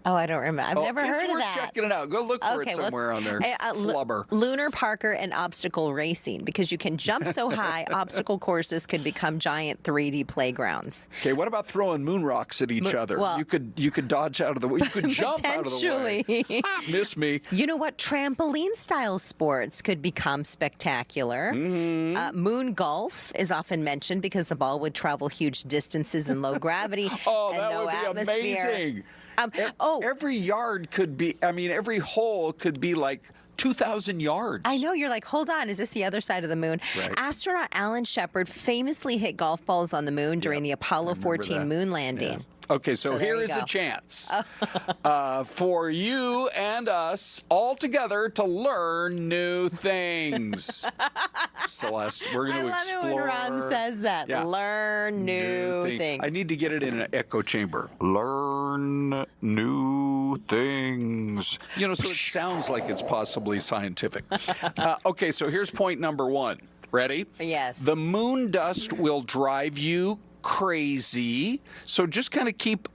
Oh, I don't remember. I've never heard of that. Checking it out. Go look for it somewhere on there. Flubber. Lunar Parker and obstacle racing, because you can jump so high, obstacle courses could become giant 3D playgrounds. Okay, what about throwing moon rocks at each other? Well, you could dodge out of the way. You could jump out of the way. Miss me. You know what? Trampoline-style sports could become spectacular. Moon golf is often mentioned because the ball would travel huge distances in low gravity and that no would be atmosphere. amazing. Every yard could be, every hole could be like 2,000 yards. I know. You're like, hold on. Is this the other side of the moon? Right. Astronaut Alan Shepard famously hit golf balls on the moon during the Apollo 14 moon landing. Yeah. Okay, so here is a chance for you and us all together to learn new things. Celeste, we're going to explore. I love it when Ron says that. Yeah. Learn new things. I need to get it in an echo chamber. Learn new things. So it sounds like it's possibly scientific. Okay, so here's point number 1. Ready? Yes. The moon dust will drive you crazy. So just kind of keep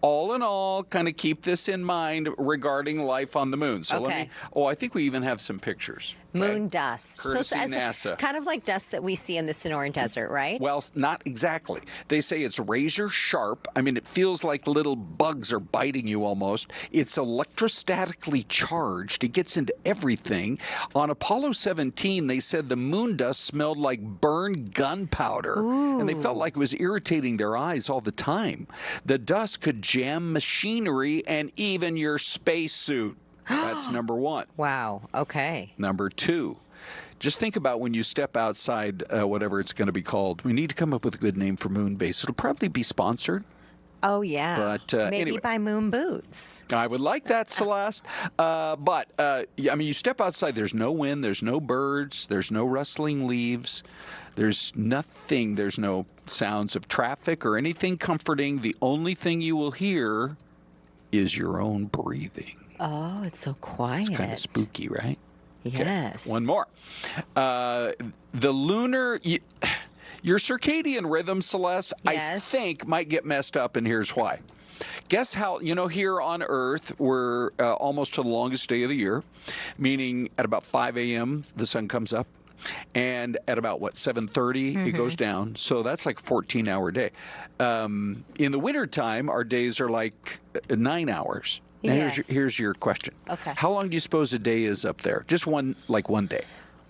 this in mind regarding life on the moon. So I think we even have some pictures. Moon dust. Courtesy NASA. Kind of like dust that we see in the Sonoran Desert, right? Well, not exactly. They say it's razor sharp. It feels like little bugs are biting you almost. It's electrostatically charged. It gets into everything. On Apollo 17, they said the moon dust smelled like burned gunpowder. And they felt like it was irritating their eyes all the time. The dust could jam machinery and even your spacesuit. That's number 1. Wow. Okay. Number 2. Just think about when you step outside, whatever it's going to be called. We need to come up with a good name for Moonbase. It'll probably be sponsored. Oh, yeah. But maybe anyway. by moon boots. I would like that, Celeste. You step outside, there's no wind, there's no birds, there's no rustling leaves. There's nothing. There's no sounds of traffic or anything comforting. The only thing you will hear is your own breathing. Oh, it's so quiet. It's kind of spooky, right? Yes. Okay, one more. The lunar... Your circadian rhythm, Celeste, I think might get messed up, and here's why. Guess how, here on Earth, we're almost to the longest day of the year, meaning at about 5 a.m., the sun comes up. And at about, 7:30, it goes down. So that's like a 14-hour day. In the wintertime, our days are like 9 hours. Now Yes. here's your question. Okay. How long do you suppose a day is up there? Just one day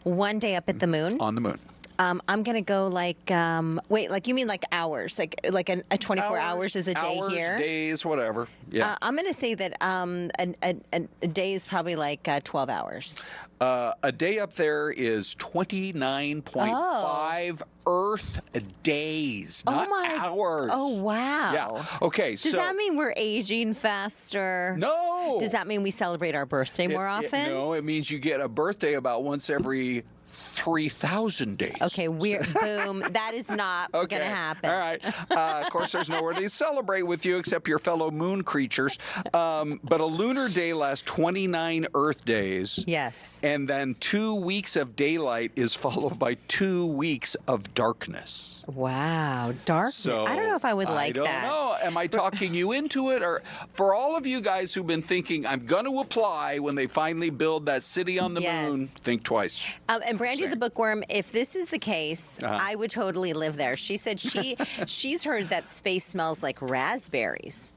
1 day up at the moon. on the moon. I'm gonna go like like you mean like hours, like a 24 hours is a day hours, here. days, whatever. Yeah. I'm gonna say that a day is probably like 12 hours. A day up there is 29.5 Earth days, not hours. Oh wow. Yeah. Okay. Does that mean we're aging faster? No. Does that mean we celebrate our birthday more often? No, it means you get a birthday about once every 3,000 days. Okay, boom. That is not going to happen. All right. Of course, there's nowhere to celebrate with you except your fellow moon creatures. But a lunar day lasts 29 Earth days. Yes. And then 2 weeks of daylight is followed by 2 weeks of darkness. Wow, darkness. So, I don't know if I would like that. I don't know. Am I talking you into it? Or for all of you guys who've been thinking, I'm going to apply when they finally build that city on the moon, think twice. And Brandy the Bookworm, if this is the case, I would totally live there. She said she's heard that space smells like raspberries.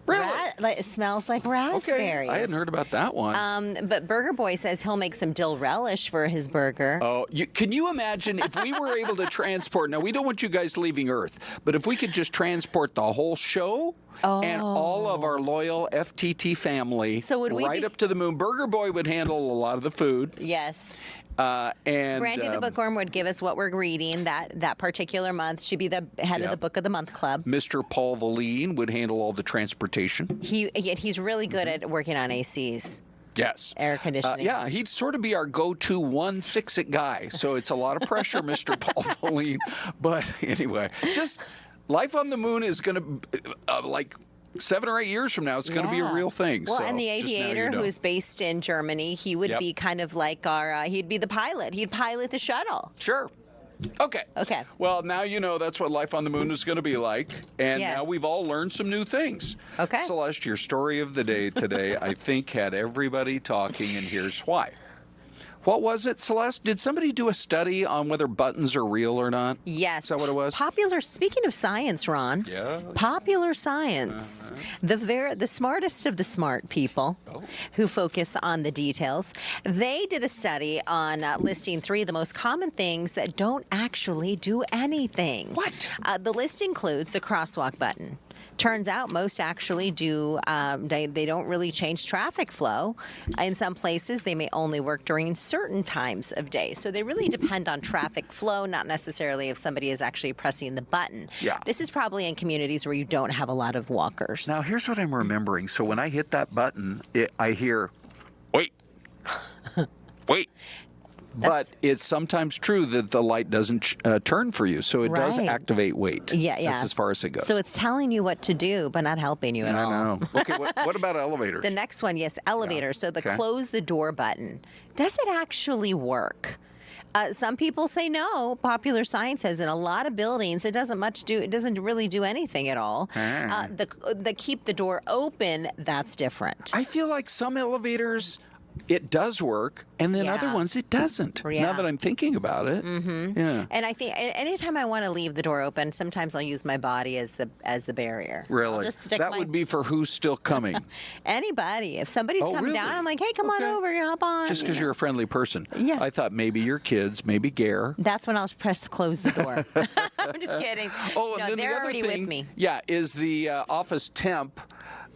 Really? It smells like raspberries. Okay, I hadn't heard about that one. But Burger Boy says he'll make some dill relish for his burger. Oh, can you imagine if we were able to transport? Now, we don't want you guys leaving Earth, but if we could just transport the whole show and all of our loyal FTT family up to the moon. Burger Boy would handle a lot of the food. Yes. And Brandy the Bookworm would give us what we're reading that particular month. She'd be the head of the Book of the Month Club. Mr. Paul Valine would handle all the transportation. He's really good at working on ACs. Yes. Air conditioning. Yeah, he'd sort of be our go-to one fix-it guy. So it's a lot of pressure, Mr. Paul Valine. But anyway, just life on the moon is going to, like 7 or 8 years from now, it's going to be a real thing. Well, so and the aviator, who is based in Germany, he would be kind of like he'd be the pilot. He'd pilot the shuttle. Sure. Okay. Well, now you know that's what life on the moon is going to be like. And now we've all learned some new things. Okay. Celeste, your story of the day today, I think, had everybody talking, and here's why. What was it, Celeste? Did somebody do a study on whether buttons are real or not? Yes. Is that what it was? Speaking of science, Ron. Yeah. Popular science. The smartest of the smart people who focus on the details. They did a study on listing 3 of the most common things that don't actually do anything. What? The list includes the crosswalk button. Turns out most actually do, they don't really change traffic flow. In some places, they may only work during certain times of day. So they really depend on traffic flow, not necessarily if somebody is actually pressing the button. Yeah. This is probably in communities where you don't have a lot of walkers. Now, here's what I'm remembering. So when I hit that button, I hear, wait, wait. But it's sometimes true that the light doesn't turn for you, so it does activate wait. Yeah. That's as far as it goes. So it's telling you what to do, but not helping you at all. I know. Okay, what about elevators? The next one, yes, elevators. So the close the door button. Does it actually work? Some people say no. Popular science says in a lot of buildings it doesn't really do anything at all. The keep the door open, that's different. I feel like some elevators it does work, and then other ones it doesn't. Yeah. Now that I'm thinking about it, yeah. And I think anytime I want to leave the door open, sometimes I'll use my body as the barrier. Really, I'll just stick that would be for who's still coming. Anybody. If somebody's coming down, I'm like, hey, come on over, hop on. Just because you're a friendly person. Yeah. I thought maybe your kids, maybe Gare. That's when I'll press close the door. I'm just kidding. Oh, and no, then they're the other already thing, with me. Yeah, is the office temp.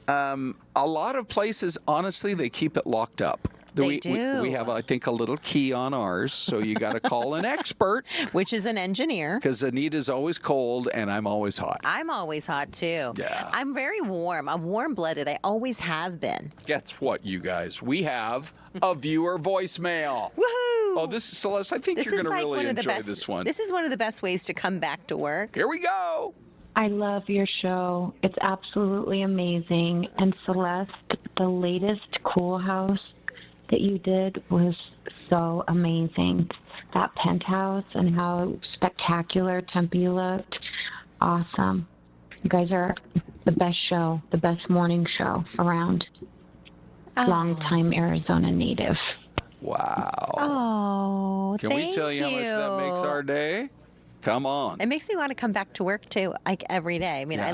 A lot of places, honestly, they keep it locked up. They do. We have, I think, a little key on ours, so you got to call an expert. Which is an engineer. Because Anita's always cold and I'm always hot. I'm always hot, too. Yeah. I'm very warm. I'm warm-blooded. I always have been. Guess what, you guys? We have a viewer voicemail. Woohoo! Oh, this is Celeste. I think you're going to really enjoy this one. This is one of the best ways to come back to work. Here we go. I love your show. It's absolutely amazing. And Celeste, the latest Cool House that you did was so amazing. That penthouse and how spectacular Tempe looked. Awesome. You guys are the best show, the best morning show around. Longtime Arizona native. Wow. Oh, Can we tell you how much that makes our day? Come on. It makes me want to come back to work too, like every day. I mean, Yeah. I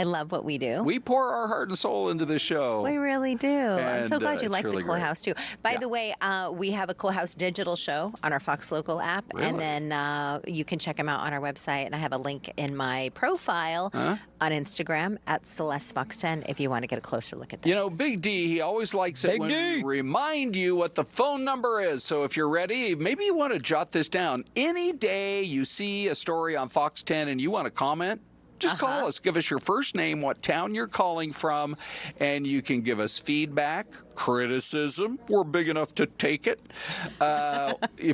love what we do. We pour our heart and soul into this show. We really do. I'm so And, glad you it's like really the Cool great. House too. By Yeah. the way, we have a Cool House digital show on our Fox Local app, and then you can check them out on our website. And I have a link in my profile on Instagram at Celeste Fox 10 if you want to get a closer look at this. You know, Big D, he always likes it when we remind you what the phone number is. So if you're ready, maybe you want to jot this down. Any day you see a story on Fox 10 and you want to comment, just call us. Give us your first name, what town you're calling from, and you can give us feedback, criticism. We're big enough to take it.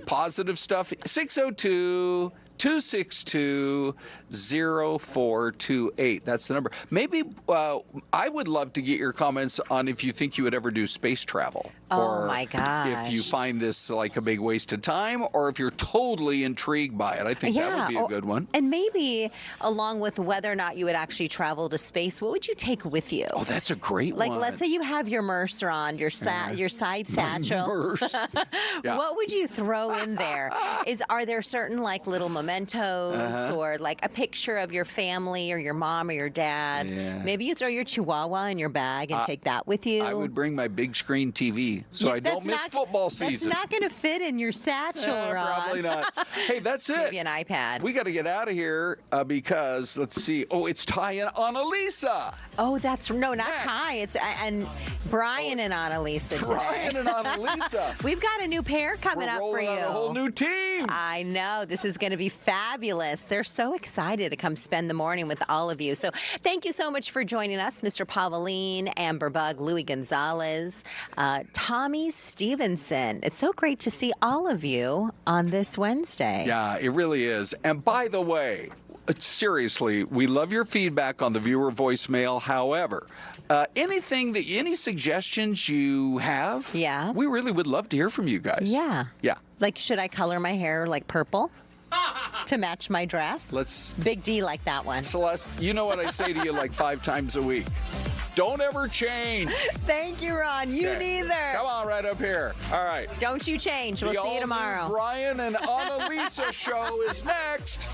Positive stuff. 602-262-0428. That's the number. Maybe I would love to get your comments on if you think you would ever do space travel. Oh, or my gosh. if you find this like a big waste of time, or if you're totally intrigued by it. I think that would be a good one. And maybe along with whether or not you would actually travel to space, what would you take with you? Oh, that's a great one. Like, let's say you have your Mercer on, your side satchel. Merce. Yeah. What would you throw in there? Are there certain like little mementos or like a picture of your family or your mom or your dad? Yeah. Maybe you throw your Chihuahua in your bag and take that with you. I would bring my big screen TV so I don't miss football season. That's not going to fit in your satchel, Ron. Probably not. Hey, that's it. Maybe an iPad. We got to get out of here because, let's see. Oh, it's Ty and Annalisa. Oh, not Ty. It's and Brian and Annalisa today. Brian and Annalisa. We've got a new pair coming up for you. A whole new team. I know. This is going to be fabulous. They're so excited to come spend the morning with all of you. So thank you so much for joining us, Mr. Pavoline, Amber Bug, Louis Gonzalez, Tommy Stevenson. It's so great to see all of you on this Wednesday. Yeah, it really is. And by the way, seriously, we love your feedback on the viewer voicemail. However, any suggestions you have? Yeah. We really would love to hear from you guys. Yeah. Yeah. Like, should I color my hair like purple to match my dress? Big D like that one. Celeste, you know what I say to you like 5 times a week. Don't ever change. Thank you, Ron. You neither. Come on, right up here. All right. Don't you change. We'll see you tomorrow. The Brian and Annalisa show is next.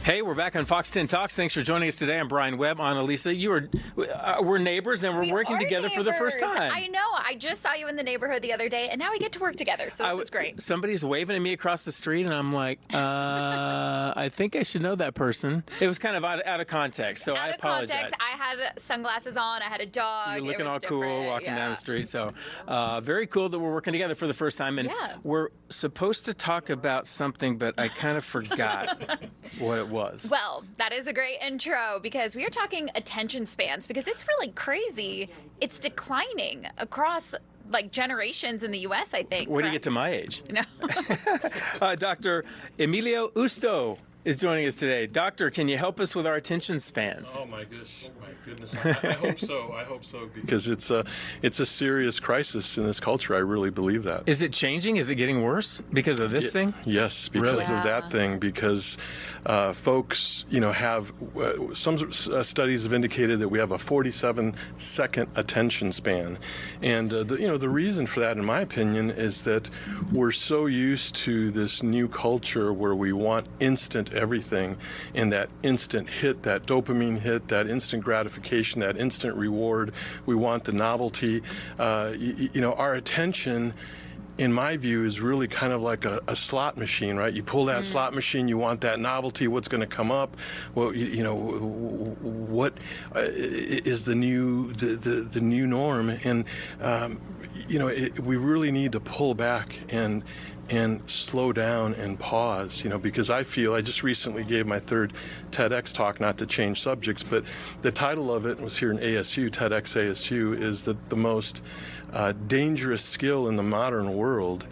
Hey, we're back on Fox 10 Talks. Thanks for joining us today. I'm Brian Webb. Annalisa, we're neighbors and we're working together for the first time. I know. I just saw you in the neighborhood the other day, and now we get to work together. So this is great. Somebody's waving at me across the street, and I'm like, I think I should know that person. It was kind of out of context, so I apologize. Out of context, I had sunglasses on. I had a dog. You're looking all different. cool walking down the street. So very cool that we're working together for the first time. And we're supposed to talk about something, but I kind of forgot what it was. Well, that is a great intro because we are talking attention spans because it's really crazy. It's declining across like generations in the U.S., I think. When do you get to my age? No. Dr. Emilio Justo is joining us today. Doctor, can you help us with our attention spans? Oh my goodness! I hope so. I hope so because it's a serious crisis in this culture. I really believe that. Is it changing? Is it getting worse because of this thing? Yes, because of that thing. Because folks, have some studies have indicated that we have a 47-second attention span, and the reason for that, in my opinion, is that we're so used to this new culture where we want instant everything, and that instant hit, that dopamine hit, that instant gratification, that instant reward. We want the novelty. Our attention, in my view, is really kind of like a slot machine, right? You pull that slot machine, you want that novelty, what's going to come up? Well, what is the new norm? And we really need to pull back and slow down and pause, because I just recently gave my third TEDx talk, not to change subjects, but the title of it was here in ASU, TEDx ASU, is that the most dangerous skill in the modern world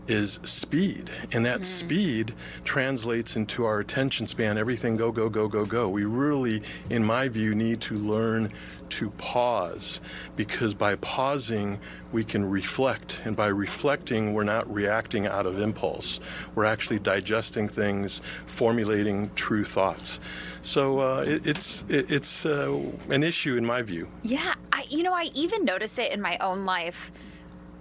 is speed, and that speed translates into our attention span. Everything go, go, go, go, go. We really, in my view, need to learn to pause, because by pausing we can reflect, and by reflecting we're not reacting out of impulse. We're actually digesting things, formulating true thoughts. So it's an issue in my view. Yeah, I even notice it in my own life.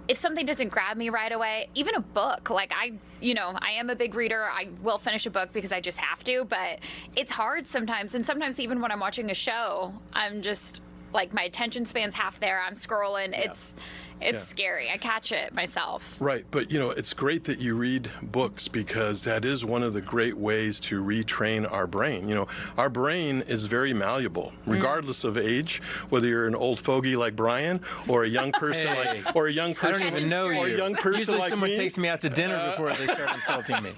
If something doesn't grab me right away, even a book, like I am a big reader. I will finish a book because I just have to, but it's hard sometimes. And sometimes even when I'm watching a show, I'm just like, my attention span's half there. I'm scrolling. Yeah. It's scary. I catch it myself. Right. But, it's great that you read books, because that is one of the great ways to retrain our brain. Our brain is very malleable, regardless of age, whether you're an old fogey like Brian or a young person I don't even know you. Or a young person Usually like someone me. takes me out to dinner before they start insulting me.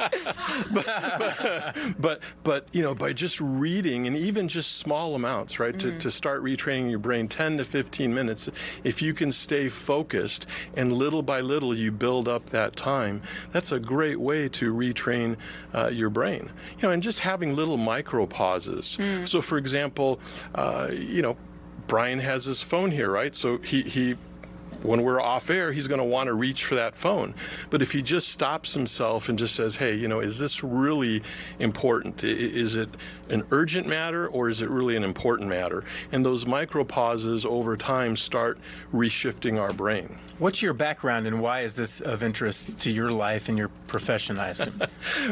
But by just reading, and even just small amounts, right, to start retraining your brain, 10 to 15 minutes, if you can stay focused, and little by little you build up that time, that's a great way to retrain your brain. And just having little micro pauses. So for example, Brian has his phone here, right? So he when we're off air, he's going to want to reach for that phone. But if he just stops himself and just says, hey, is this really important? Is it an urgent matter, or is it really an important matter? And those micro pauses over time start reshifting our brain. What's your background, and why is this of interest to your life and your profession, I assume?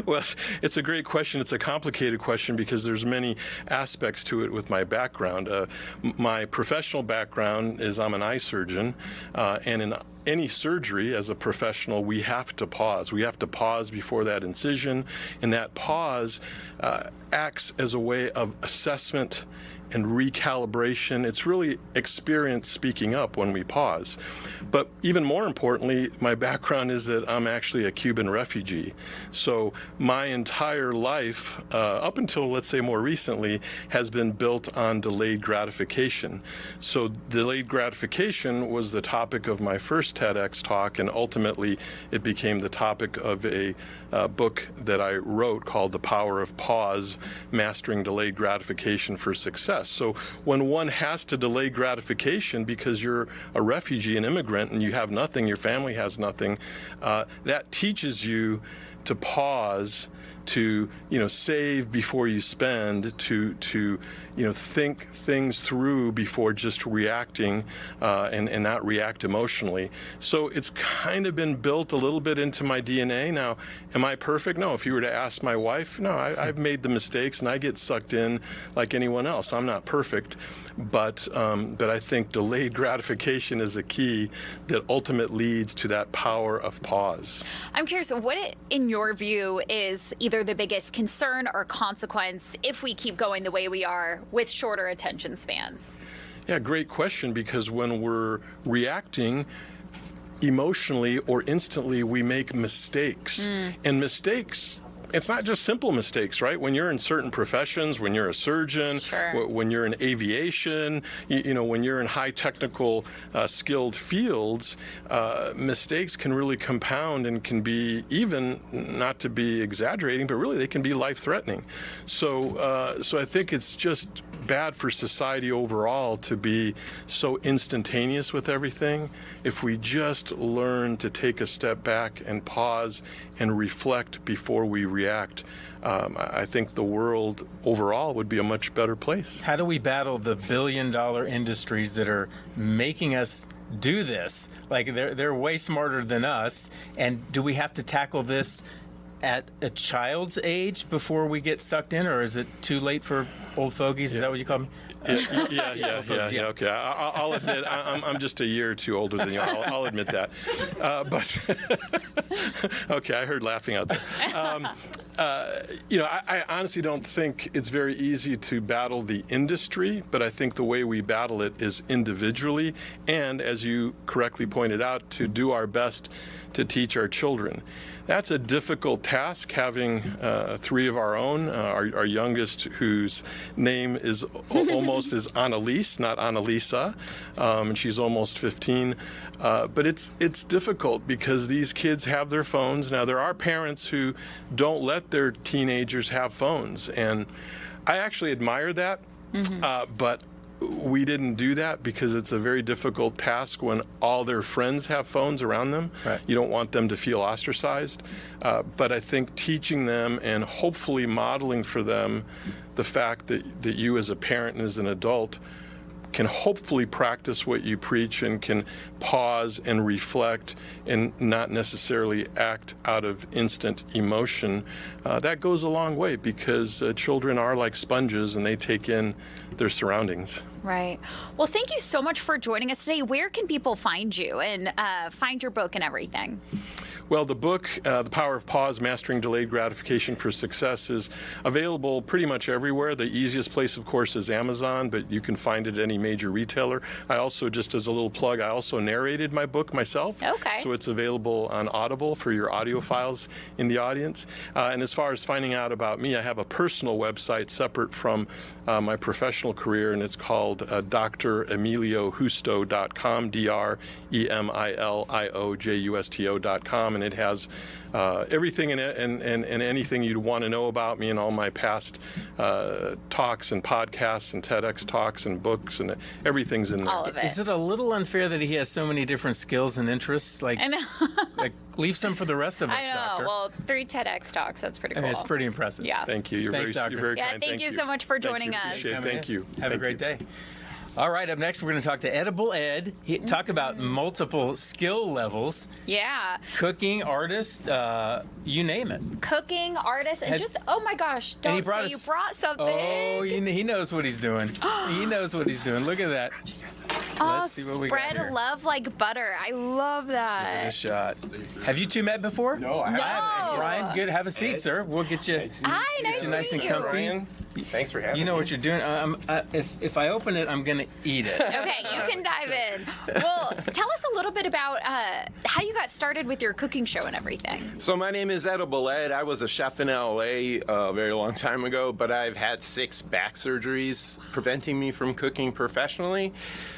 Well, it's a great question. It's a complicated question because there's many aspects to it with my background. My professional background is I'm an eye surgeon, and in any surgery, as a professional, we have to pause. We have to pause before that incision, and that pause acts as a way of assessment and recalibration. It's really experience speaking up when we pause. But even more importantly, my background is that I'm actually a Cuban refugee. So my entire life, up until, let's say, more recently, has been built on delayed gratification. So delayed gratification was the topic of my first TEDx talk, and ultimately it became the topic of a book that I wrote called The Power of Pause, Mastering Delayed Gratification for Success. So when one has to delay gratification because you're a refugee, an immigrant, and you have nothing, your family has nothing, that teaches you to pause, to save before you spend, to think things through before just reacting and not react emotionally. So it's kind of been built a little bit into my DNA. Now, am I perfect? No. If you were to ask my wife, no, I've made the mistakes and I get sucked in like anyone else. I'm not perfect, but I think delayed gratification is a key that ultimately leads to that power of pause. I'm curious, what in your view is either the biggest concern or consequence if we keep going the way we are with shorter attention spans? Yeah, great question, because when we're reacting emotionally or instantly, we make mistakes. And mistakes, it's not just simple mistakes, right? When you're in certain professions, when you're a surgeon, when you're in aviation, when you're in high technical skilled fields, mistakes can really compound and can be, even, not to be exaggerating, but really they can be life-threatening. So I think it's just bad for society overall to be so instantaneous with everything. If we just learn to take a step back and pause and reflect before we react, I think the world overall would be a much better place. How do we battle the billion-dollar industries that are making us do this? Like, they're way smarter than us, and do we have to tackle this at a child's age before we get sucked in, or is it too late for old fogies? Is that what you call me? Yeah. Okay, I'll admit I'm just a year or two older than you. I'll admit that. But okay, I heard laughing out there. I honestly don't think it's very easy to battle the industry, but I think the way we battle it is individually, and as you correctly pointed out, to do our best to teach our children. That's a difficult task, having 3 of our own. Our youngest, whose name is almost is Annalise, not Annalisa, and she's almost 15. But it's difficult because these kids have their phones. Now, there are parents who don't let their teenagers have phones, and I actually admire that, but we didn't do that because it's a very difficult task when all their friends have phones around them. Right. You don't want them to feel ostracized. But I think teaching them and hopefully modeling for them the fact that you as a parent and as an adult can hopefully practice what you preach and can pause and reflect and not necessarily act out of instant emotion, that goes a long way, because children are like sponges and they take in their surroundings. Right. Well, thank you so much for joining us today. Where can people find you and find your book and everything? Well, the book, The Power of Pause, Mastering Delayed Gratification for Success, is available pretty much everywhere. The easiest place, of course, is Amazon, but you can find it at any major retailer. I also, just as a little plug, I also narrated my book myself. Okay. So it's available on Audible for your audiophiles in the audience. And as far as finding out about me, I have a personal website separate from my professional career, and it's called DrEmilioJusto.com, DrEmilioJusto.com, and it has everything in it and anything you'd want to know about me and all my past talks and podcasts and TEDx talks and books, and everything's in there. All of it. Is it a little unfair that he has so many different skills and interests? Like, I know. Like, leave some for the rest of us, I know. Doctor. Well, 3 TEDx talks. That's pretty cool. I mean, it's pretty impressive. Yeah. Thank you. You're Thanks, very Doctor. kind. Thank you so much for joining us. Thank you. Have a great day. All right, up next, we're going to talk to Edible Ed. Talk about multiple skill levels. Yeah. Cooking, artist, you name it. Cooking, artist, and just, oh my gosh, don't say you brought something. Oh, he knows what he's doing. He knows what he's doing. Look at that. Let's see what we got spread here. love like butter. I love that. Give it a shot. Have you two met before? No, I haven't. Brian, good. Have a seat, sir. We'll get you. Hi, nice to nice meet and you. comfy. Brian, thanks for having me. You know what you're doing. If I open it, I'm gonna eat it. Okay, you can dive in. Well, tell us a little bit about how you got started with your cooking show and everything. So my name is Edible Ed. I was a chef in LA a very long time ago, but I've had 6 back surgeries preventing me from cooking professionally.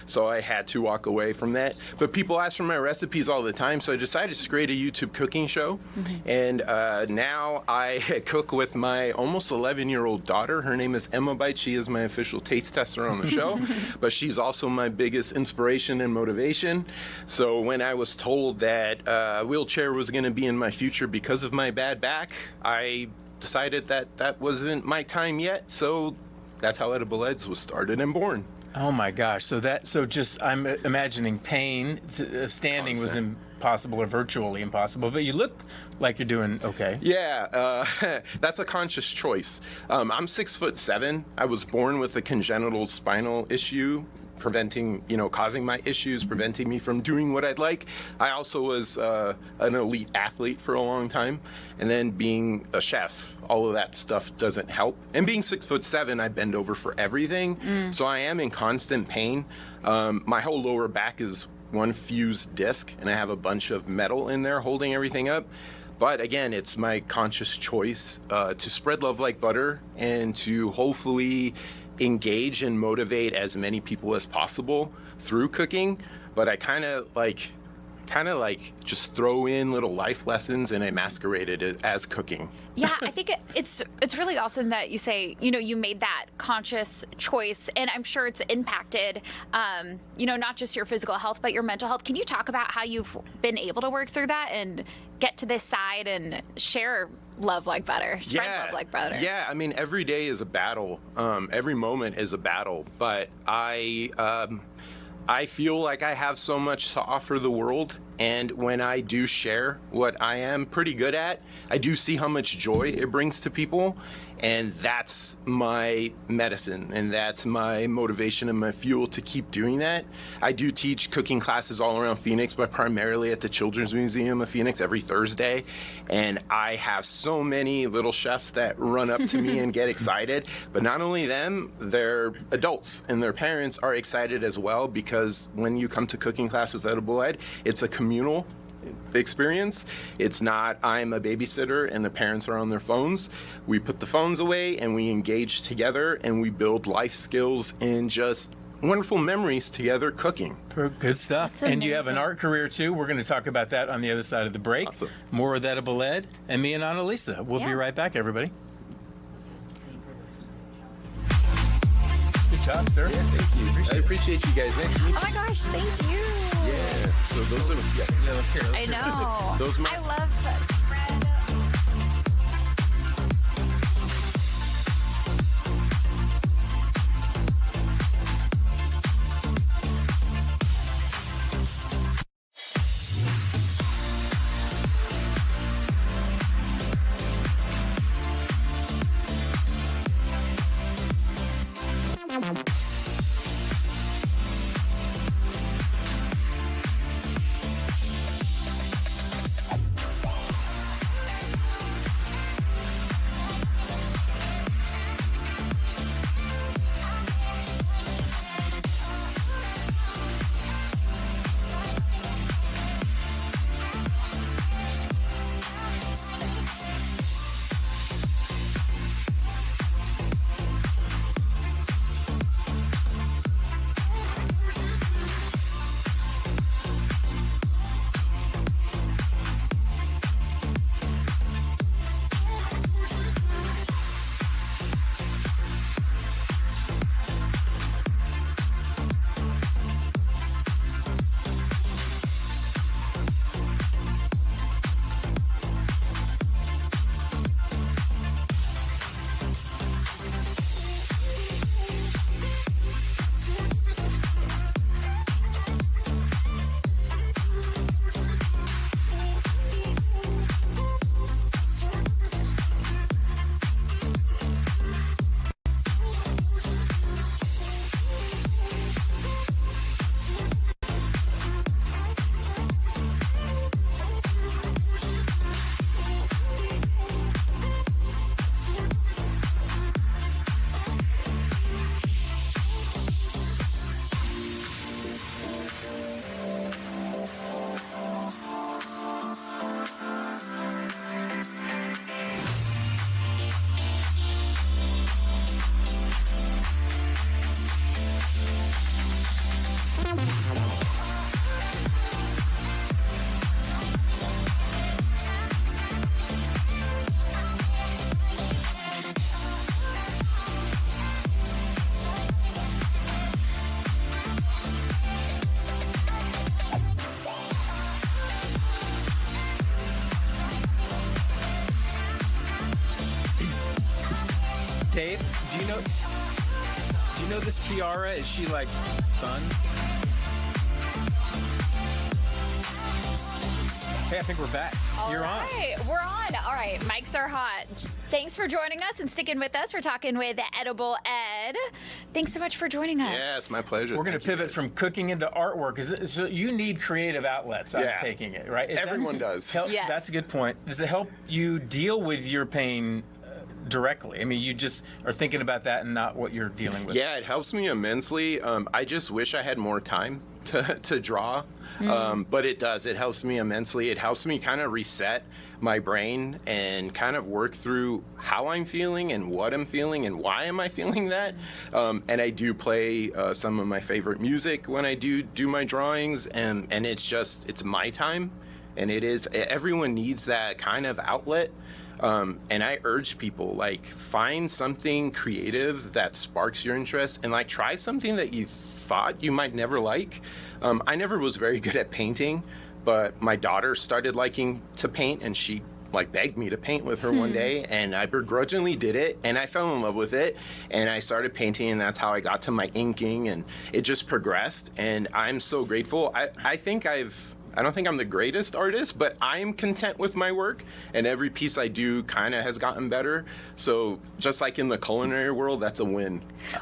So I had to walk away from that. But people ask for my recipes all the time, so I decided to create a YouTube cooking show. And now I cook with my almost 11-year-old daughter. Her name is Emma Bite. She is my official taste tester on the show. but she's also my biggest inspiration and motivation. So when I was told that wheelchair was going to be in my future because of my bad back, I decided that wasn't my time yet. So that's how Edible Eds was started and born. Oh my gosh! So just I'm imagining pain. Standing was impossible or virtually impossible, but you look like you're doing okay. Yeah, that's a conscious choice. I'm 6'7". I was born with a congenital spinal issue, causing my issues, preventing me from doing what I'd like. I also was an elite athlete for a long time, and then being a chef, all of that stuff doesn't help. And being 6'7", I bend over for everything, so I am in constant pain. My whole lower back is one fused disc, and I have a bunch of metal in there holding everything up. But again, it's my conscious choice to spread love like butter and to hopefully engage and motivate as many people as possible through cooking. But I kind of like just throw in little life lessons, and I masquerade it as cooking. Yeah, I think it's really awesome that you say, you made that conscious choice, and I'm sure it's impacted, not just your physical health, but your mental health. Can you talk about how you've been able to work through that and get to this side and share love like butter, spread love like butter? Yeah, I mean, every day is a battle. Every moment is a battle, but I feel like I have so much to offer the world, and when I do share what I am pretty good at, I do see how much joy it brings to people, and that's my medicine, and that's my motivation and my fuel to keep doing that. I do teach cooking classes all around Phoenix, but primarily at the Children's Museum of Phoenix every Thursday, and I have so many little chefs that run up to me and get excited, but not only them, their adults and their parents are excited as well, because when you come to cooking class with Edible Ed, it's a communal experience. It's not I'm a babysitter and the parents are on their phones. We put the phones away and we engage together, and we build life skills and just wonderful memories together cooking. Good stuff. And you have an art career too. We're going to talk about that on the other side of the break. Awesome. More with Edible Ed and me and Annalisa. We'll be right back, everybody. Good job, sir. Yeah, thank you. I appreciate you guys. Nice to meet you. Oh my gosh, thank you. Yeah, so those are, let's hear. I know. I love that spread. Dave, do you know this Kiara? Is she like fun? Hey, I think we're back. You're on. We're on. All right, mics are hot. Thanks for joining us and sticking with us. We're talking with Edible Ed. Thanks so much for joining us. Yeah, it's my pleasure. We're going to pivot from cooking into artwork. So you need creative outlets. I'm taking it, right? Everyone does. Yes. That's a good point. Does it help you deal with your pain directly? I mean, you just are thinking about that and not what you're dealing with. Yeah, it helps me immensely. I just wish I had more time to draw. But it does. It helps me immensely. It helps me kind of reset my brain and kind of work through how I'm feeling and what I'm feeling and why am I feeling that. And I do play some of my favorite music when I do my drawings, and it's my time, and everyone needs that kind of outlet. And I urge people, like, find something creative that sparks your interest, and like try something that you thought you might never like. I never was very good at painting, but my daughter started liking to paint, and she like begged me to paint with her one day, and I begrudgingly did it, and I fell in love with it, and I started painting, and that's how I got to my inking, and it just progressed, and I'm so grateful. I don't think I'm the greatest artist, but I'm content with my work, and every piece I do kind of has gotten better. So just like in the culinary world, that's a win.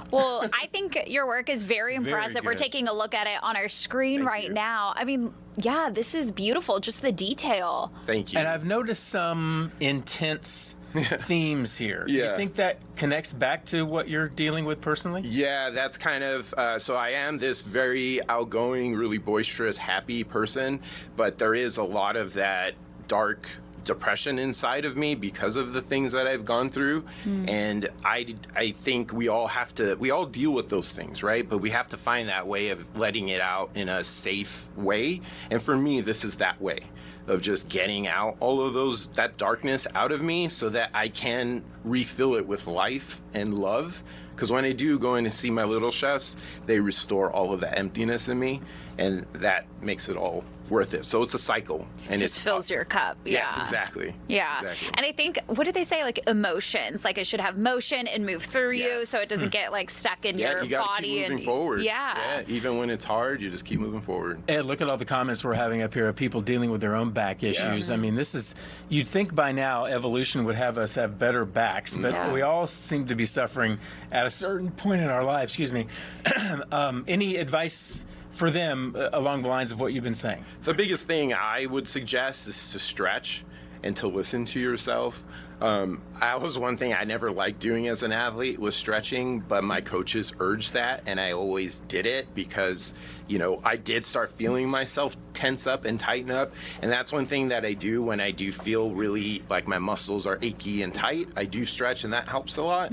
Well, I think your work is very impressive. We're good. taking a look at it on our screen right now. I mean, yeah, this is beautiful, just the detail. Thank you. And I've noticed some intense themes here. Do you think that connects back to what you're dealing with personally? Yeah, that's kind of, so I am this very outgoing, really boisterous, happy person, but there is a lot of that dark depression inside of me because of the things that I've gone through. And I think we all deal with those things, right? But we have to find that way of letting it out in a safe way. And for me, this is that way of just getting out all of that darkness out of me so that I can refill it with life and love. Because when I do go in and see my little chefs, they restore all of the emptiness in me, and that makes it all worth it. So it's a cycle, and Just fills your cup. Yes, Yeah. exactly. Yeah. Exactly. And I think, what did they say? Like emotions, like it should have motion and move through you so it doesn't get like stuck in your you gotta body. keep moving forward. Yeah. Even when it's hard, you just keep moving forward. Ed, look at all the comments we're having up here of people dealing with their own back issues. I mean, you'd think by now evolution would have us have better backs, but we all seem to be suffering at a certain point in our lives. Excuse me. Any advice for them along the lines of what you've been saying? The biggest thing I would suggest is to stretch and to listen to yourself. That was one thing I never liked doing as an athlete, was stretching, but my coaches urged that, and I always did it because, I did start feeling myself tense up and tighten up, and that's one thing that I do when I do feel really like my muscles are achy and tight. I do stretch, and that helps a lot.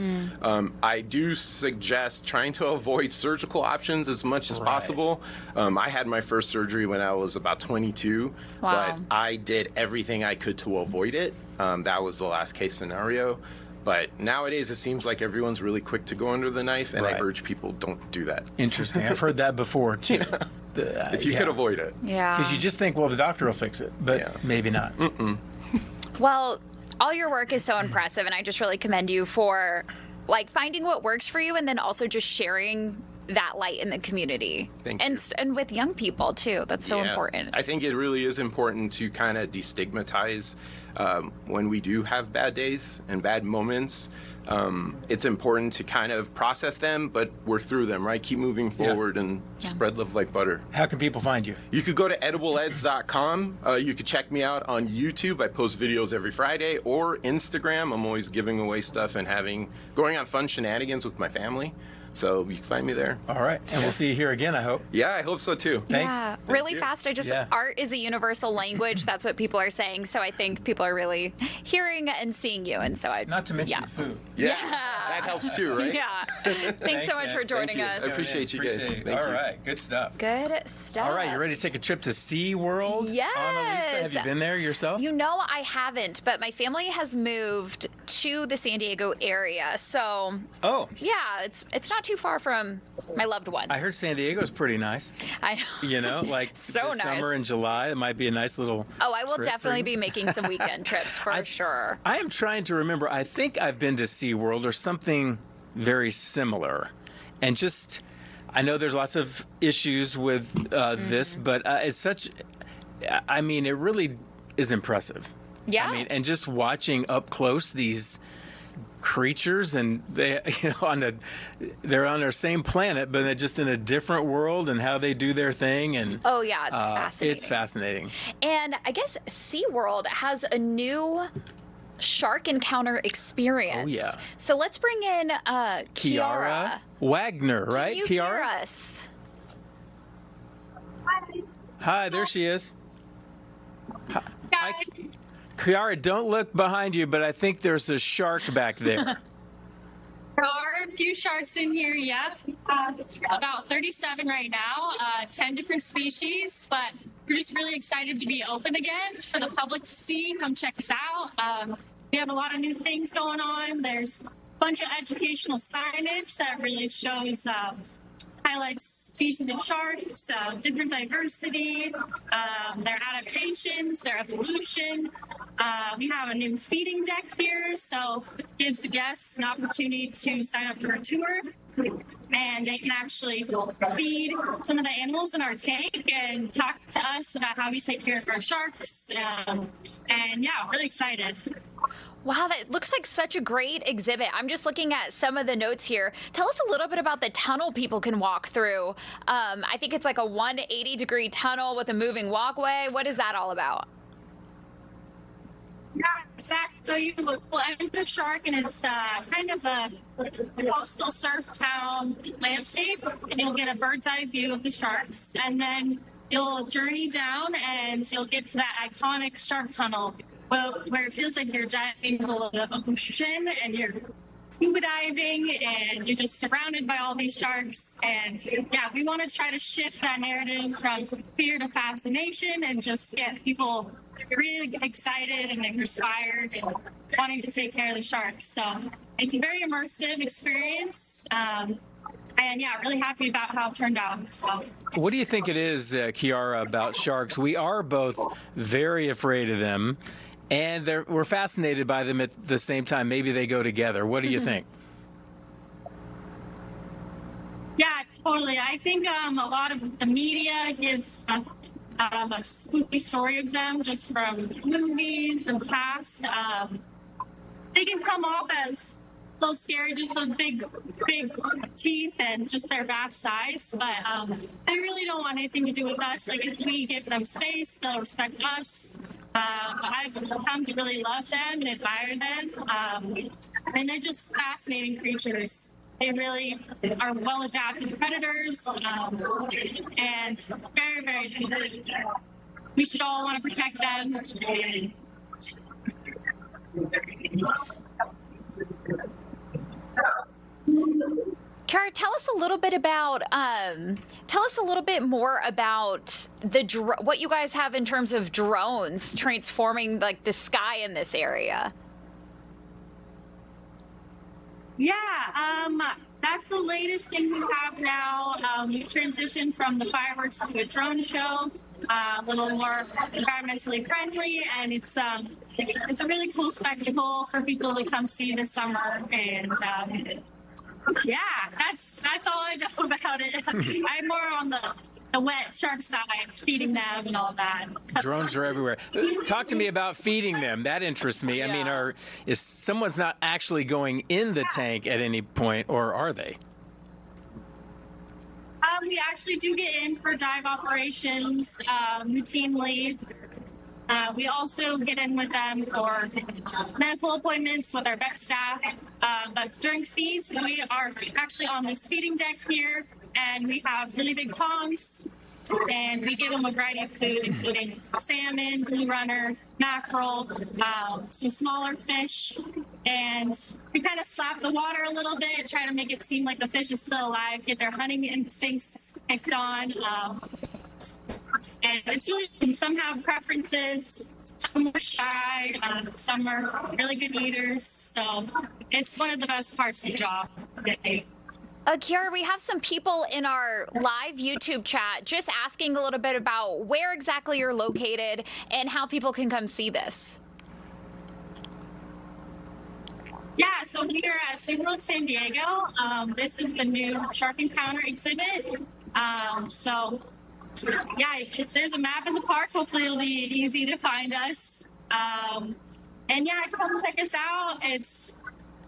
I do suggest trying to avoid surgical options as much as possible. I had my first surgery when I was about 22, but I did everything I could to avoid it. That was the last case scenario. But nowadays, it seems like everyone's really quick to go under the knife, and I urge people, don't do that. Interesting. I've heard that before, too. If you could avoid it. Yeah. Because you just think, well, the doctor will fix it, but maybe not. Well, all your work is so impressive, and I just really commend you for like finding what works for you and then also just sharing that light in the community. Thank you. And with young people too. That's so important. I think it really is important to kind of destigmatize when we do have bad days and bad moments. It's important to kind of process them, but work through them, right? Keep moving forward and spread love like butter. How can people find you? You could go to edibleeds.com. You could check me out on YouTube. I post videos every Friday, or Instagram. I'm always giving away stuff and going on fun shenanigans with my family. So you can find me there. All right. And we'll see you here again, I hope. Yeah, I hope so too. Thanks. Yeah, really fast. Art is a universal language. That's what people are saying. So I think people are really hearing and seeing you. And so Not to mention food. Yeah. That helps too, right? Yeah. Thanks so much for joining us. I appreciate you guys. Thank you. All right. Good stuff. Good stuff. All right. You ready to take a trip to SeaWorld? Yes. Annalisa, have you been there yourself? I haven't, but my family has moved to the San Diego area. So, yeah, it's not not too far from my loved ones. I heard San Diego's pretty nice. I know. You know, like So this nice. summer in July, it might be a nice little Oh, I will trip for definitely you. be making some weekend trips for sure. I am trying to remember. I think I've been to SeaWorld or something very similar. And just, I know there's lots of issues with this, but it's such, I mean, it really is impressive. Yeah. I mean, and just watching up close these creatures, and they, you know, they're on their same planet, but they're just in a different world, and how they do their thing. And Oh, yeah, it's fascinating. It's fascinating. And I guess SeaWorld has a new shark encounter experience. Oh, yeah. So let's bring in Kiara. Wagner, right? Can you Kiara? hear us? Hi, there she is. Hi, Kiara, don't look behind you, but I think there's a shark back there. There are a few sharks in here, yeah. About 37 right now, 10 different species, but we're just really excited to be open again for the public to see. Come check us out. We have a lot of new things going on. There's a bunch of educational signage that really shows, highlights species of sharks, different diversity, their adaptations, their evolution. We have a new feeding deck here, so gives the guests an opportunity to sign up for a tour, and they can actually feed some of the animals in our tank and talk to us about how we take care of our sharks. And yeah, really excited. Wow, that looks like such a great exhibit. I'm just looking at some of the notes here. Tell us a little bit about the tunnel people can walk through. I think it's like a 180-degree tunnel with a moving walkway. What is that all about? Yeah, exactly. So you will enter the shark, and it's kind of a coastal surf town landscape, and you'll get a bird's eye view of the sharks, and then you'll journey down, and you'll get to that iconic shark tunnel, where it feels like you're diving below the ocean, and you're scuba diving, and you're just surrounded by all these sharks. And yeah, we want to try to shift that narrative from fear to fascination, and just get people really excited and inspired and wanting to take care of the sharks. So it's a very immersive experience. And yeah, really happy about how it turned out. So. What do you think it is, Kiara, about sharks? We are both very afraid of them, and we're fascinated by them at the same time. Maybe they go together. What do you think? Yeah, totally. I think a lot of the media gives a spooky story of them just from movies and past. They can come off as a little scary, just the big teeth and just their vast size, but they really don't want anything to do with us. Like, if we give them space, they'll respect us. I've come to really love them and admire them, and they're just fascinating creatures. They really are well-adapted predators, and very, very good. We should all want to protect them. Kara, tell us a little bit more about what you guys have in terms of drones transforming like the sky in this area. Yeah, that's the latest thing we have now. We transitioned from the fireworks to a drone show, a little more environmentally friendly, and it's a really cool spectacle for people to come see this summer. And yeah, that's all I know about it. I'm more on the wet shark side, feeding them and all that. Drones are everywhere. Talk to me about feeding them. That interests me. Yeah. I mean, is someone's not actually going in the tank at any point, or are they? We actually do get in for dive operations routinely. We also get in with them for medical appointments with our vet staff. But during feeds, we are actually on this feeding deck here, and we have really big tongs, and we give them a variety of food, including salmon, blue runner, mackerel, some smaller fish, and we kind of slap the water a little bit, try to make it seem like the fish is still alive, get their hunting instincts kicked on. And it's really, some have preferences, some are shy, some are really good eaters, so it's one of the best parts of the job. Kiara, we have some people in our live YouTube chat just asking a little bit about where exactly you're located and how people can come see this. Yeah, so we are at SeaWorld San Diego. This is the new Shark Encounter exhibit. If there's a map in the park, hopefully it'll be easy to find us. Come check us out. It's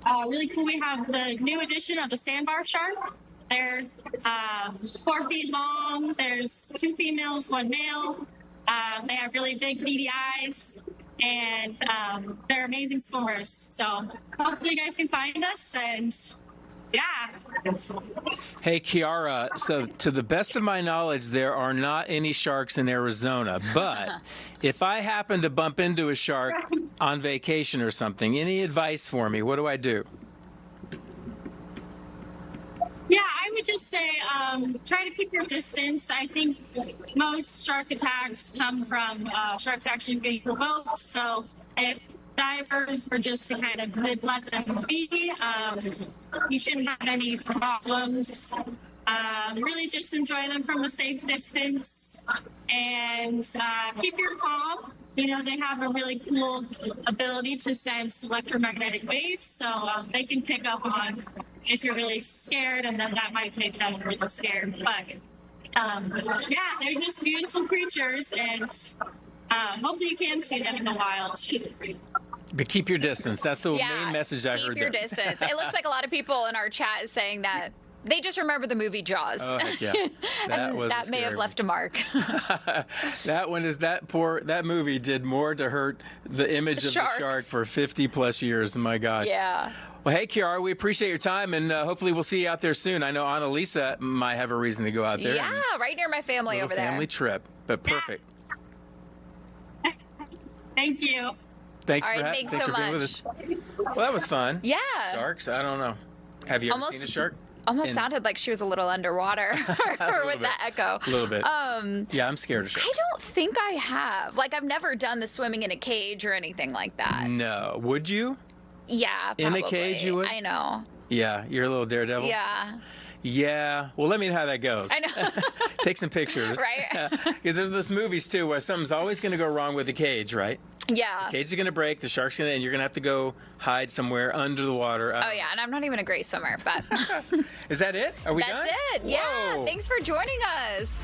really cool. We have the new edition of the sandbar shark. They're 4 feet long. There's 2 females, 1 male. They have really big beady eyes. And they're amazing swimmers. So hopefully you guys can find us, and yeah. Hey, Kiara, so to the best of my knowledge, there are not any sharks in Arizona. But if I happen to bump into a shark on vacation or something, any advice for me? What do I do? Yeah, I would just say try to keep your distance. I think most shark attacks come from sharks actually being provoked. So if divers were just to kind of let them be, you shouldn't have any problems. Really just enjoy them from a safe distance and keep your calm. You know, they have a really cool ability to sense electromagnetic waves, so they can pick up on if you're really scared, and then that might make them really scared. But they're just beautiful creatures, and hopefully you can see them in the wild. But keep your distance. That's the main message I heard. Keep your distance. It looks like a lot of people in our chat is saying that they just remember the movie Jaws. Oh, heck yeah. That may have left a mark. That movie did more to hurt the image of the shark for 50 plus years. My gosh. Yeah. Well, hey, Kiara, we appreciate your time, and hopefully we'll see you out there soon. I know Annalisa might have a reason to go out there. Yeah, right near my family over there. Family trip, but perfect. Thank you. Thanks All for, right, thanks for being with us. Well, that was fun. Yeah. Sharks? I don't know. Have you ever seen a shark? Almost sounded like she was a little underwater with that echo. A little bit. Yeah, I'm scared of sharks. I don't think I have. Like, I've never done the swimming in a cage or anything like that. No. Would you? Yeah, probably. In a cage you would? I know. Yeah, you're a little daredevil? Yeah. Yeah. Well, let me know how that goes. I know. Take some pictures. Right. Because there's those movies, too, where something's always going to go wrong with the cage, right? Yeah. The cage is going to break, the shark's going to, and you're going to have to go hide somewhere under the water. Oh, yeah, and I'm not even a great swimmer, but. Is that it? Are we done? That's it. Yeah. Whoa. Thanks for joining us.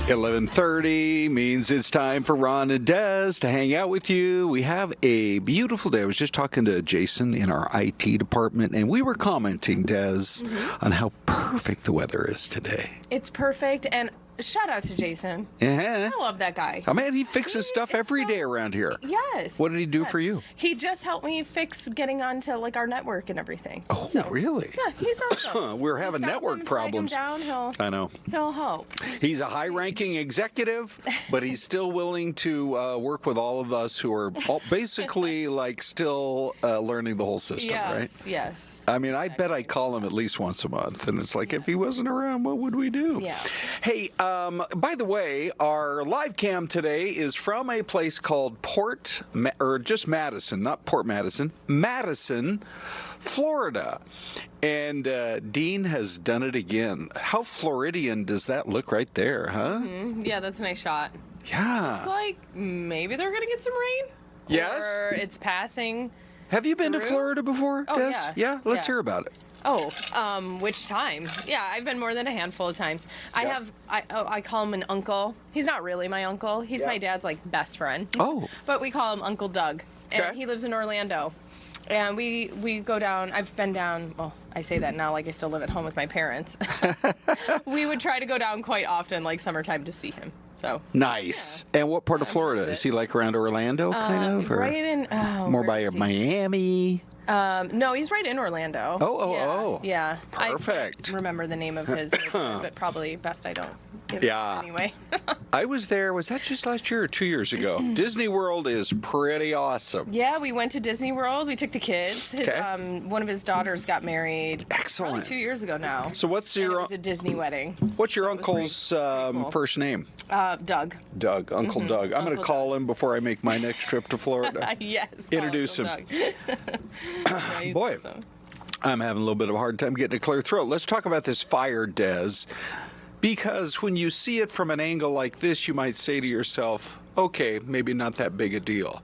11:30 means it's time for Ron and Des to hang out with you. We have a beautiful day. I was just talking to Jason in our IT department, and we were commenting, Des, on how perfect the weather is today. It's perfect, and shout out to Jason. Yeah. I love that guy. Oh, man, he fixes stuff every day around here. Yes. What did he do for you? He just helped me fix getting onto like our network and everything. Oh, really? Yeah, he's awesome. We're having network problems. I know. He'll help. He's a high-ranking executive, but he's still willing to work with all of us who are basically like still learning the whole system, right? Yes. I mean, I bet I call him at least once a month, and it's like, if he wasn't around, what would we do? Yeah. Hey, by the way, our live cam today is from a place called Madison, not Port Madison, Madison, Florida. And Dean has done it again. How Floridian does that look right there, huh? Yeah, that's a nice shot. Yeah. It's like maybe they're gonna get some rain. Yes. Or it's passing. Have you been to Florida before, Oh, Des? yeah. Let's hear about it. Oh, which time? Yeah, I've been more than a handful of times. I call him an uncle. He's not really my uncle. He's my dad's like best friend. Oh. But we call him Uncle Doug. And he lives in Orlando. And we go down. I've been down. Well, I say that now like I still live at home with my parents. We would try to go down quite often, like summertime, to see him. So nice. And what part of Florida is he? Like around Orlando, kind of, or right in more by Miami? No, he's right in Orlando. Oh. Yeah. Perfect. I can't remember the name of his, but probably best I don't. Give it anyway. I was there. Was that just last year or 2 years ago? Disney World is pretty awesome. Yeah, we went to Disney World. We took the kids. One of his daughters got married. Excellent. Probably 2 years ago now. So what's your? It was a Disney wedding. What's your uncle's cool. first name? Doug. Doug. Uncle Doug. I'm going to call him before I make my next trip to Florida. Yes. Introduce him. Yeah, Boy, awesome. I'm having a little bit of a hard time getting a clear throat. Let's talk about this fire, Des. Because when you see it from an angle like this, you might say to yourself, okay, maybe not that big a deal.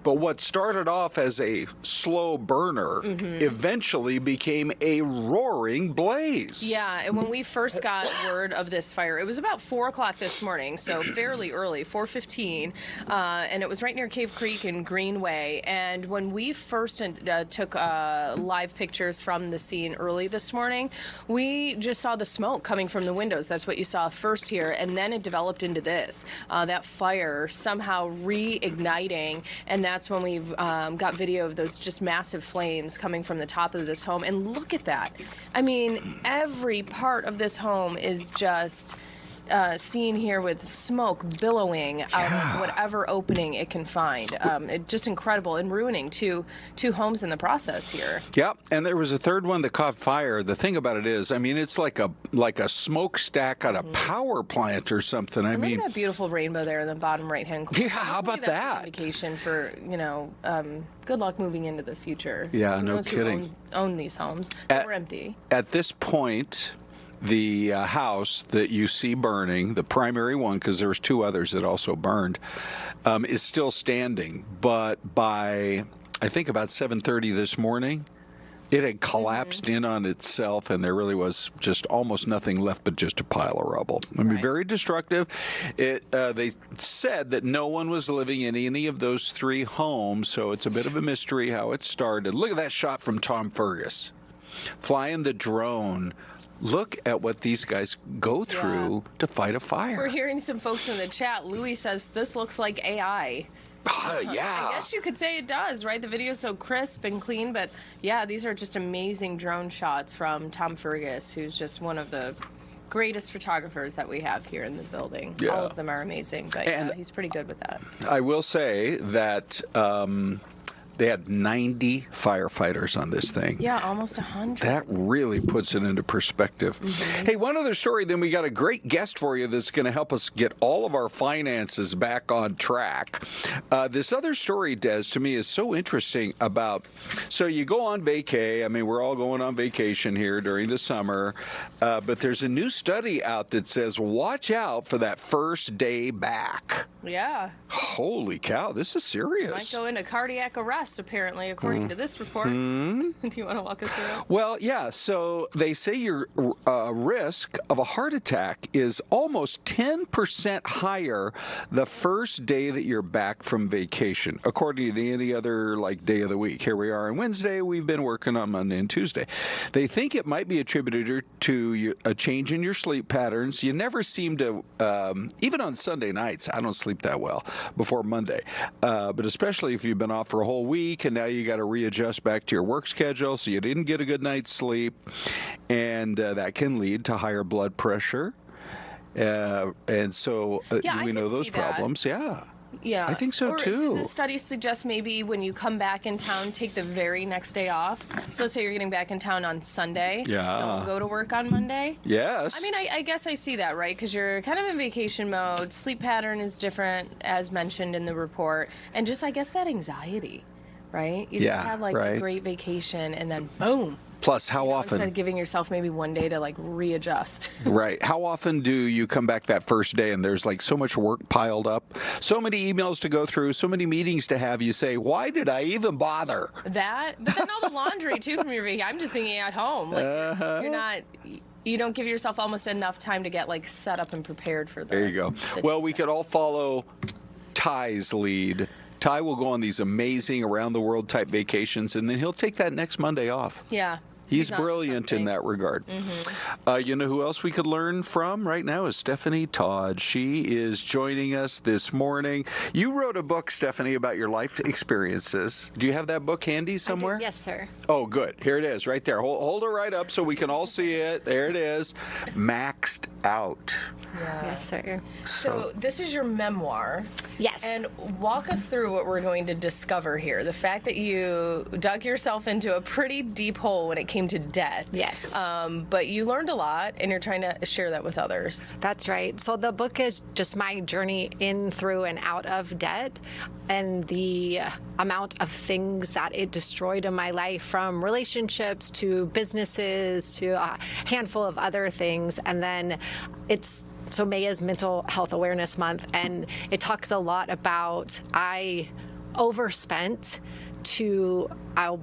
But what started off as a slow burner eventually became a roaring blaze. Yeah, and when we first got word of this fire, it was about 4 o'clock this morning, so fairly early, 4:15, and it was right near Cave Creek and Greenway. And when we first took live pictures from the scene early this morning, we just saw the smoke coming from the windows. That's what you saw first here, and then it developed into this. That fire somehow reigniting, and that's when we've got video of those just massive flames coming from the top of this home. And look at that. I mean, every part of this home is just seen here with smoke billowing out of whatever opening it can find. It's just incredible, and ruining two homes in the process here. Yep, and there was a third one that caught fire. The thing about it is, I mean, it's like a smokestack at a power plant or something. I mean, look at that beautiful rainbow there in the bottom right-hand corner. Yeah, how about that? Indication for good luck moving into the future. Yeah, Who no knows kidding. Who own these homes? They're empty. At this point, the house that you see burning, the primary one, because there was 2 others that also burned, is still standing. But by, I think, about 7:30 this morning, it had collapsed in on itself, and there really was just almost nothing left but just a pile of rubble. I mean, very destructive. They said that no one was living in any of those 3 homes, so it's a bit of a mystery how it started. Look at that shot from Tom Fergus, flying the drone. Look at what these guys go through to fight a fire. We're hearing some folks in the chat. Louis says this looks like AI. Yeah. I guess you could say it does, right? The video's so crisp and clean, but yeah, these are just amazing drone shots from Tom Fergus, who's just one of the greatest photographers that we have here in the building. Yeah. All of them are amazing, but yeah, he's pretty good with that. I will say that they had 90 firefighters on this thing. Yeah, almost 100. That really puts it into perspective. Hey, one other story, then we got a great guest for you that's going to help us get all of our finances back on track. This other story, Des, to me is so interesting about, so you go on vacay. I mean, we're all going on vacation here during the summer, but there's a new study out that says, watch out for that first day back. Yeah. Holy cow, this is serious. Might go into cardiac arrest fast, apparently, according to this report. Do you want to walk us through it? Well, yeah. So they say your risk of a heart attack is almost 10% higher the first day that you're back from vacation, according to any other day of the week. Here we are on Wednesday. We've been working on Monday and Tuesday. They think it might be attributed to a change in your sleep patterns. You never seem to, even on Sunday nights, I don't sleep that well before Monday. But especially if you've been off for a whole week and now you got to readjust back to your work schedule, so you didn't get a good night's sleep, and that can lead to higher blood pressure. And so we know those problems. Yeah. Yeah, I think so too. Does the study suggest maybe when you come back in town, take the very next day off? So let's say you're getting back in town on Sunday. Yeah. Don't go to work on Monday. Yes. I mean, I guess I see that, right? Because you're kind of in vacation mode. Sleep pattern is different, as mentioned in the report, and just I guess that anxiety, right? You just had a great vacation, and then boom. Plus, how often? Instead of giving yourself maybe one day to readjust. Right. How often do you come back that first day and there's so much work piled up, so many emails to go through, so many meetings to have, you say, why did I even bother? That, but then all the laundry too from your vacation. I'm just thinking at home. You're not. You don't give yourself almost enough time to get set up and prepared for that. There you go. Well, we could all follow Ty's lead. Ty will go on these amazing around-the-world type vacations, and then he'll take that next Monday off. Yeah. He's brilliant in that regard. You know who else we could learn from right now is Stephanie Todd. She is joining us this morning. You wrote a book, Stephanie, about your life experiences. Do you have that book handy somewhere? Yes, sir. Oh, good. Here it is right there. Hold it right up so we can all see it. There it is. Maxed Out. Yeah. Yes, sir. So this is your memoir. Yes. And walk us through what we're going to discover here. The fact that you dug yourself into a pretty deep hole when it came to debt. Yes. But you learned a lot, and you're trying to share that with others. That's right. So the book is just my journey in, through, and out of debt, and the amount of things that it destroyed in my life, from relationships to businesses to a handful of other things. And then so May is Mental Health Awareness Month, and it talks a lot about I overspent I'll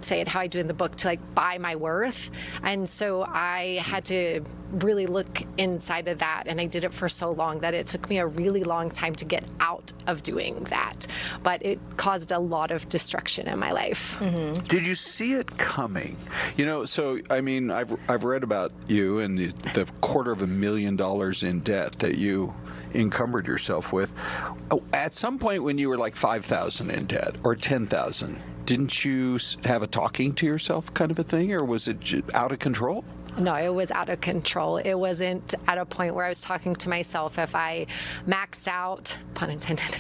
say it how I do in the book, to buy my worth. And so I had to really look inside of that, and I did it for so long that it took me a really long time to get out of doing that. But it caused a lot of destruction in my life. Did you see it coming? So I mean, I've read about you and the $250,000 in debt that you encumbered yourself with. At some point when you were $5,000 in debt or $10,000, didn't you have a talking to yourself kind of a thing, or was it out of control? No, it was out of control. It wasn't at a point where I was talking to myself. If I maxed out, pun intended,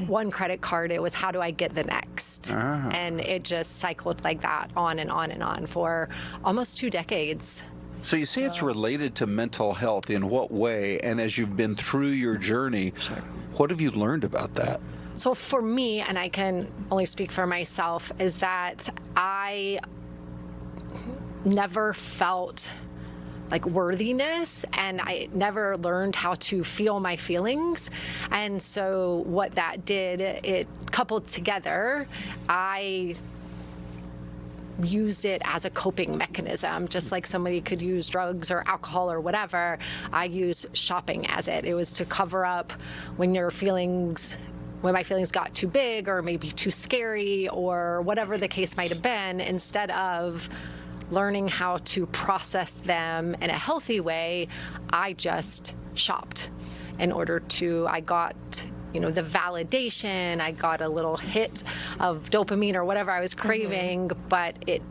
one credit card, it was how do I get the next? And it just cycled like that on and on and on for almost 2 decades. So you say it's related to mental health. In what way? And as you've been through your journey, what have you learned about that? So for me, and I can only speak for myself, is that I never felt worthiness, and I never learned how to feel my feelings. And so what that did, it coupled together, I used it as a coping mechanism, just like somebody could use drugs or alcohol or whatever. I used shopping as it. It was to cover up when my feelings got too big or maybe too scary or whatever the case might have been. Instead of learning how to process them in a healthy way, I just shopped I got the validation, I got a little hit of dopamine or whatever I was craving, but it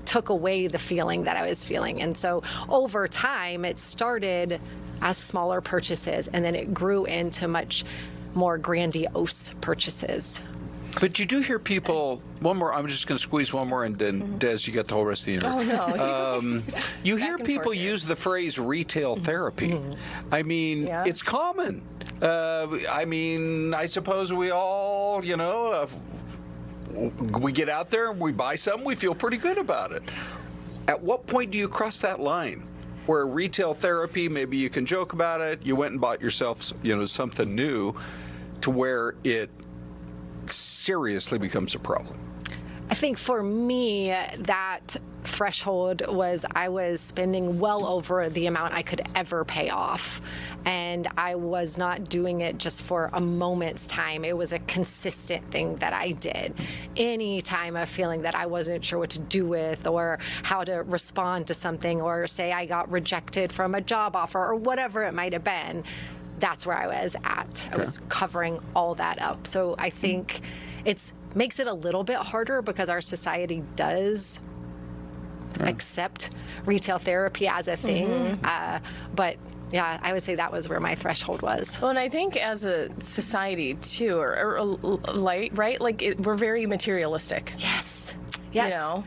took away the feeling that I was feeling. And so over time, it started as smaller purchases, and then it grew into much more grandiose purchases. But you do hear people, one more, I'm just going to squeeze one more, and then Des, you get the whole rest of the interview. Oh, no. You hear people use the phrase retail therapy. I mean, it's common. I suppose we all, we get out there and we buy something, we feel pretty good about it. At what point do you cross that line? Where retail therapy, maybe you can joke about it, you went and bought yourself, something new, to where it seriously becomes a problem? I think for me, that threshold was I was spending well over the amount I could ever pay off. And I was not doing it just for a moment's time. It was a consistent thing that I did. Any time of feeling that I wasn't sure what to do with or how to respond to something, or say I got rejected from a job offer or whatever it might have been, that's where I was at. I was covering all that up. So I think it makes it a little bit harder because our society does accept retail therapy as a thing. But yeah, I would say that was where my threshold was. Well, and I think as a society too, right? Like we're very materialistic. Yes. You know,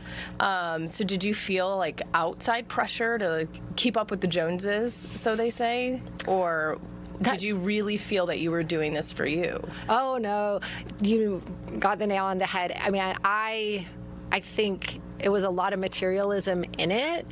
so did you feel like outside pressure to keep up with the Joneses, so they say, or did you really feel that you were doing this for you? Oh no, you got the nail on the head. I mean, I think it was a lot of materialism in it,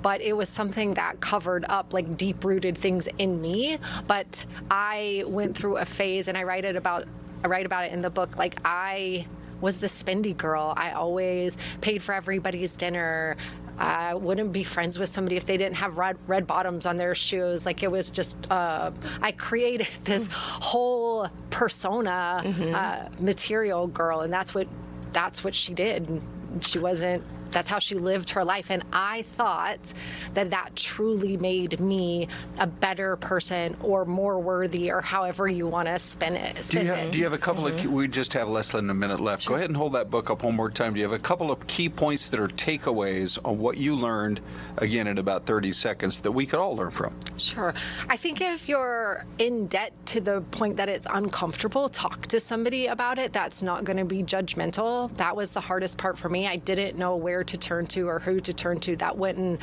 but it was something that covered up like deep-rooted things in me. But I went through a phase, and I write about it in the book. Like, I was the spendy girl. I always paid for everybody's dinner. I wouldn't be friends with somebody if they didn't have red bottoms on their shoes. Like, it was just, I created this whole persona, material girl, and that's what she did. She wasn't, that's how she lived her life. And I thought that truly made me a better person or more worthy, or however you want to spin it. Do you have a couple of, we just have less than a minute left. Go ahead and hold that book up one more time. Do you have a couple of key points that are takeaways on what you learned, again, in about 30 seconds, that we could all learn from? Sure. I think if you're in debt to the point that it's uncomfortable, talk to somebody about it. That's not going to be judgmental. That was the hardest part for me. I didn't know where to turn to or who to turn to. That wouldn't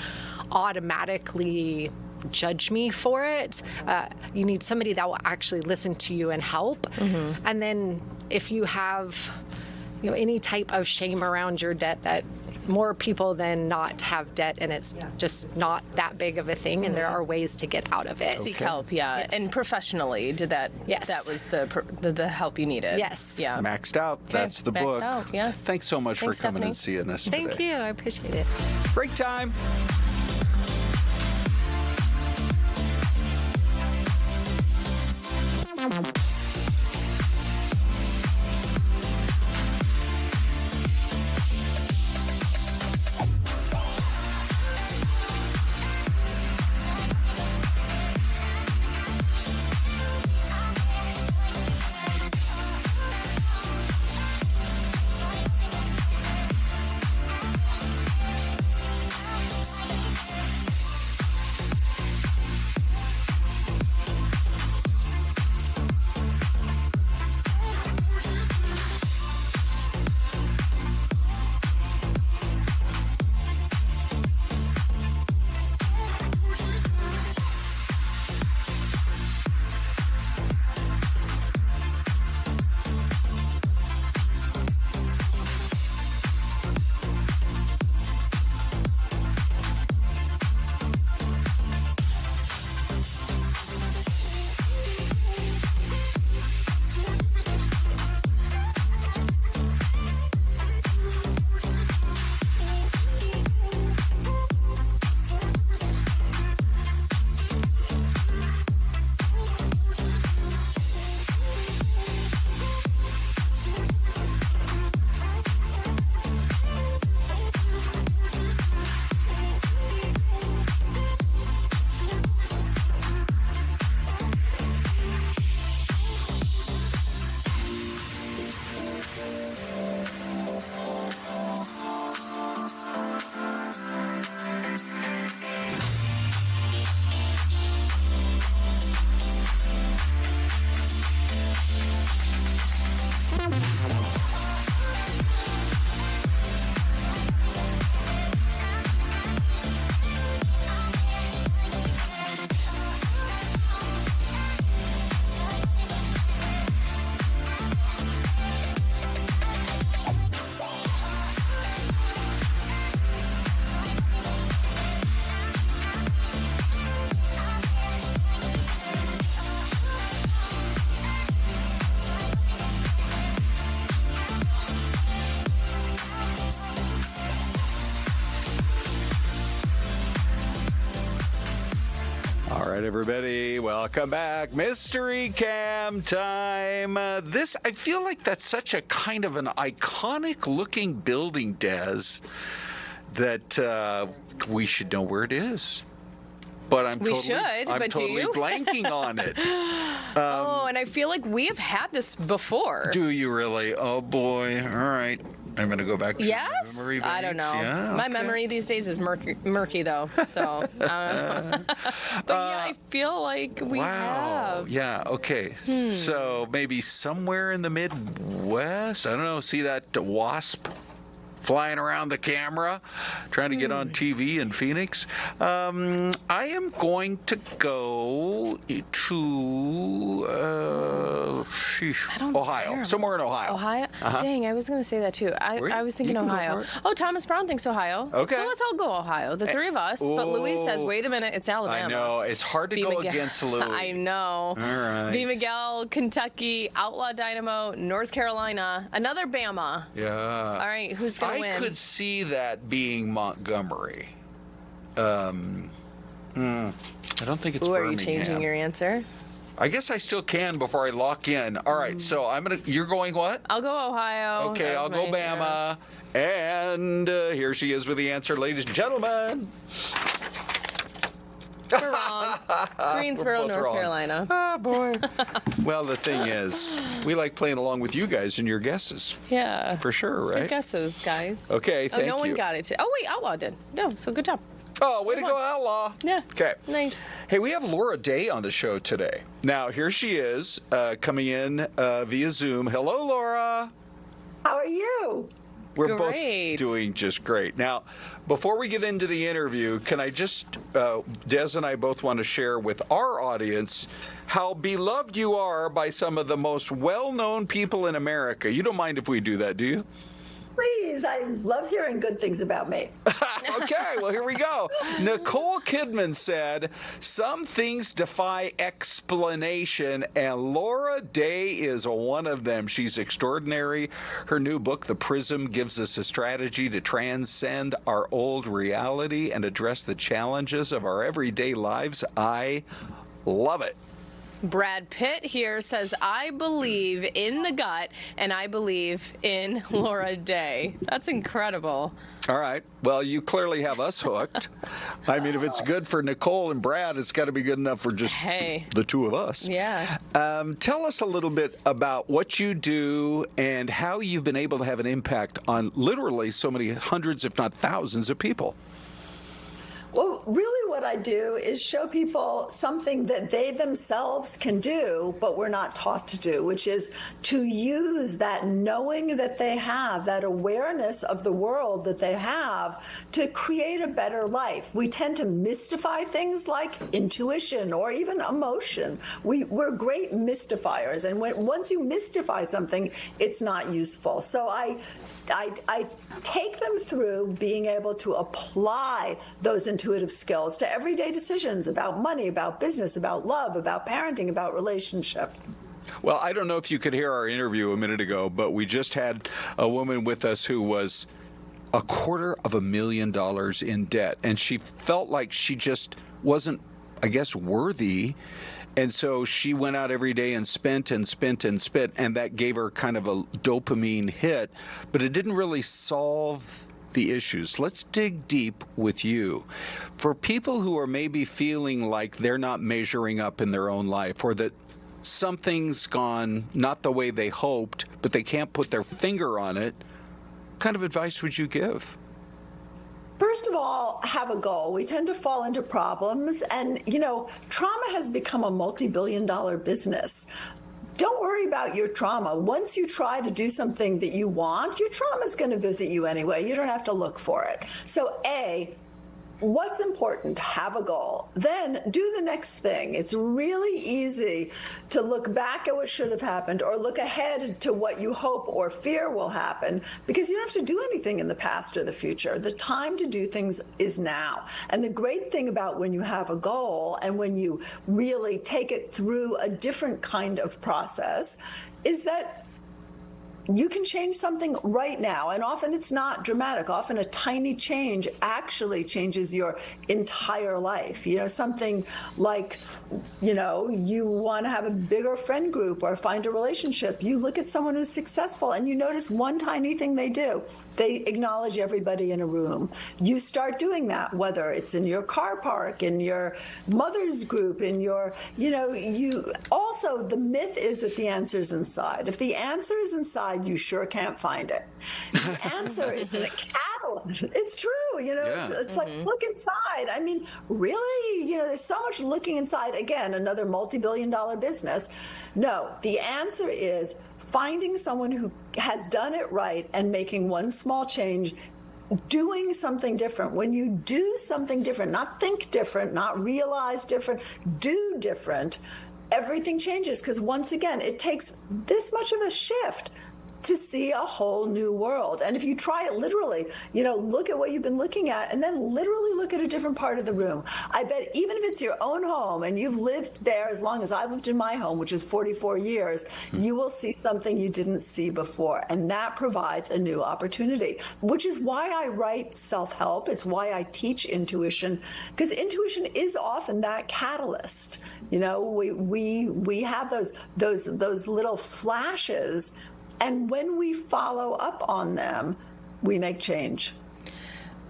automatically judge me for it. You need somebody that will actually listen to you and help. And then if you have, any type of shame around your debt, that more people than not have debt, and it's just not that big of a thing, and there are ways to get out of it. Seek help, and professionally, did that? Yes, that was the help you needed. Yes, Maxed Out. Okay. That's the Maxed book. Out, yes. Thanks so much Thanks, for coming Stephanie. and seeing us today. Thank you. I appreciate it. Break time. right, everybody, welcome back. Mystery Cam time. I feel like that's such a kind of an iconic-looking building, Des, that we should know where it is. But I'm totally blanking on it. And I feel like we have had this before. Do you really? Oh, boy. All right. I'm going to go back to yes? memory banks. I don't know. Yeah, My memory these days is murky though. So, but I feel like we have. Yeah, okay. So maybe somewhere in the Midwest? I don't know. See that wasp flying around the camera, trying to get on TV in Phoenix? I am going to go to Ohio, somewhere in Ohio. Ohio? Uh-huh. Dang, I was going to say that too. I was thinking Ohio. Oh, Thomas Brown thinks Ohio. Okay. So let's all go Ohio, the three of us. But Louis says, wait a minute, it's Alabama. I know. It's hard to go against Louis. I know. All right. V. Miguel, Kentucky, Outlaw Dynamo, North Carolina, another Bama. Yeah. All right, who's going to win? I could see that being Montgomery. I don't think it's Birmingham. Are you changing your answer? I guess I still can before I lock in. All right, so you're going what? I'll go Ohio. Okay, I'll go Bama. And here she is with the answer, ladies and gentlemen. We're wrong. Greensboro, North Carolina. Oh, boy. Well, the thing is, we like playing along with you guys and your guesses. Yeah. For sure, right? Good guesses, guys. Okay, thank you. No one got it. Oh, wait, Outlaw did. No, so good job. Oh, way to go, Outlaw. Yeah. Okay. Nice. Hey, we have Laura Day on the show today. Now, here she is, coming in via Zoom. Hello, Laura. How are you? We're Great. both doing just great. Now, before we get into the interview, can I just, Des and I both want to share with our audience how beloved you are by some of the most well-known people in America. You don't mind if we do that, do you? Please, I love hearing good things about me. Okay, well, here we go. Nicole Kidman said, some things defy explanation, and Laura Day is one of them. She's extraordinary. Her new book, The Prism, gives us a strategy to transcend our old reality and address the challenges of our everyday lives. I love it. Brad Pitt here says, I believe in the gut, and I believe in Laura Day. That's incredible. All right. Well, you clearly have us hooked. I mean, if it's good for Nicole and Brad, it's got to be good enough for just the two of us. Yeah. Tell us a little bit about what you do and how you've been able to have an impact on literally so many hundreds, if not thousands, of people. Well, really what I do is show people something that they themselves can do, but we're not taught to do, which is to use that knowing that they have, that awareness of the world that they have, to create a better life. We tend to mystify things like intuition or even emotion. We're great mystifiers, and once you mystify something, it's not useful. So I take them through being able to apply those intuitive skills to everyday decisions about money, about business, about love, about parenting, about relationship. Well, I don't know if you could hear our interview a minute ago, but we just had a woman with us who was $250,000 in debt, and she felt like she just wasn't, I guess, worthy. And so she went out every day and spent and spent and spent, and that gave her kind of a dopamine hit, but it didn't really solve the issues. Let's dig deep with you. For people who are maybe feeling like they're not measuring up in their own life, or that something's gone not the way they hoped, but they can't put their finger on it, what kind of advice would you give? First of all, have a goal. We tend to fall into problems, and, trauma has become a multi-billion-dollar business. Don't worry about your trauma. Once you try to do something that you want, your trauma is going to visit you anyway. You don't have to look for it. So, what's important? Have a goal. Then do the next thing. It's really easy to look back at what should have happened or look ahead to what you hope or fear will happen, because you don't have to do anything in the past or the future. The time to do things is now. And the great thing about when you have a goal and when you really take it through a different kind of process is that you can change something right now. And often it's not dramatic. Often a tiny change actually changes your entire life. Something like, you want to have a bigger friend group or find a relationship. You look at someone who's successful and you notice one tiny thing they do. They acknowledge everybody in a room. You start doing that, whether it's in your car park, in your mother's group, in your, also the myth is that the answer's inside. If the answer is inside, you sure can't find it. The answer is in a catalyst. It's true, it's like, look inside. I mean, really? There's so much looking inside. Again, another multi-billion-dollar business. No, the answer is finding someone who has done it right and making one small change, doing something different. When you do something different, not think different, not realize different, do different, everything changes. Because once again, it takes this much of a shift to see a whole new world. And if you try it literally, look at what you've been looking at and then literally look at a different part of the room. I bet even if it's your own home and you've lived there as long as I've lived in my home, which is 44 years, you will see something you didn't see before. And that provides a new opportunity, which is why I write self-help. It's why I teach intuition, because intuition is often that catalyst. We have those little flashes. And when we follow up on them, we make change.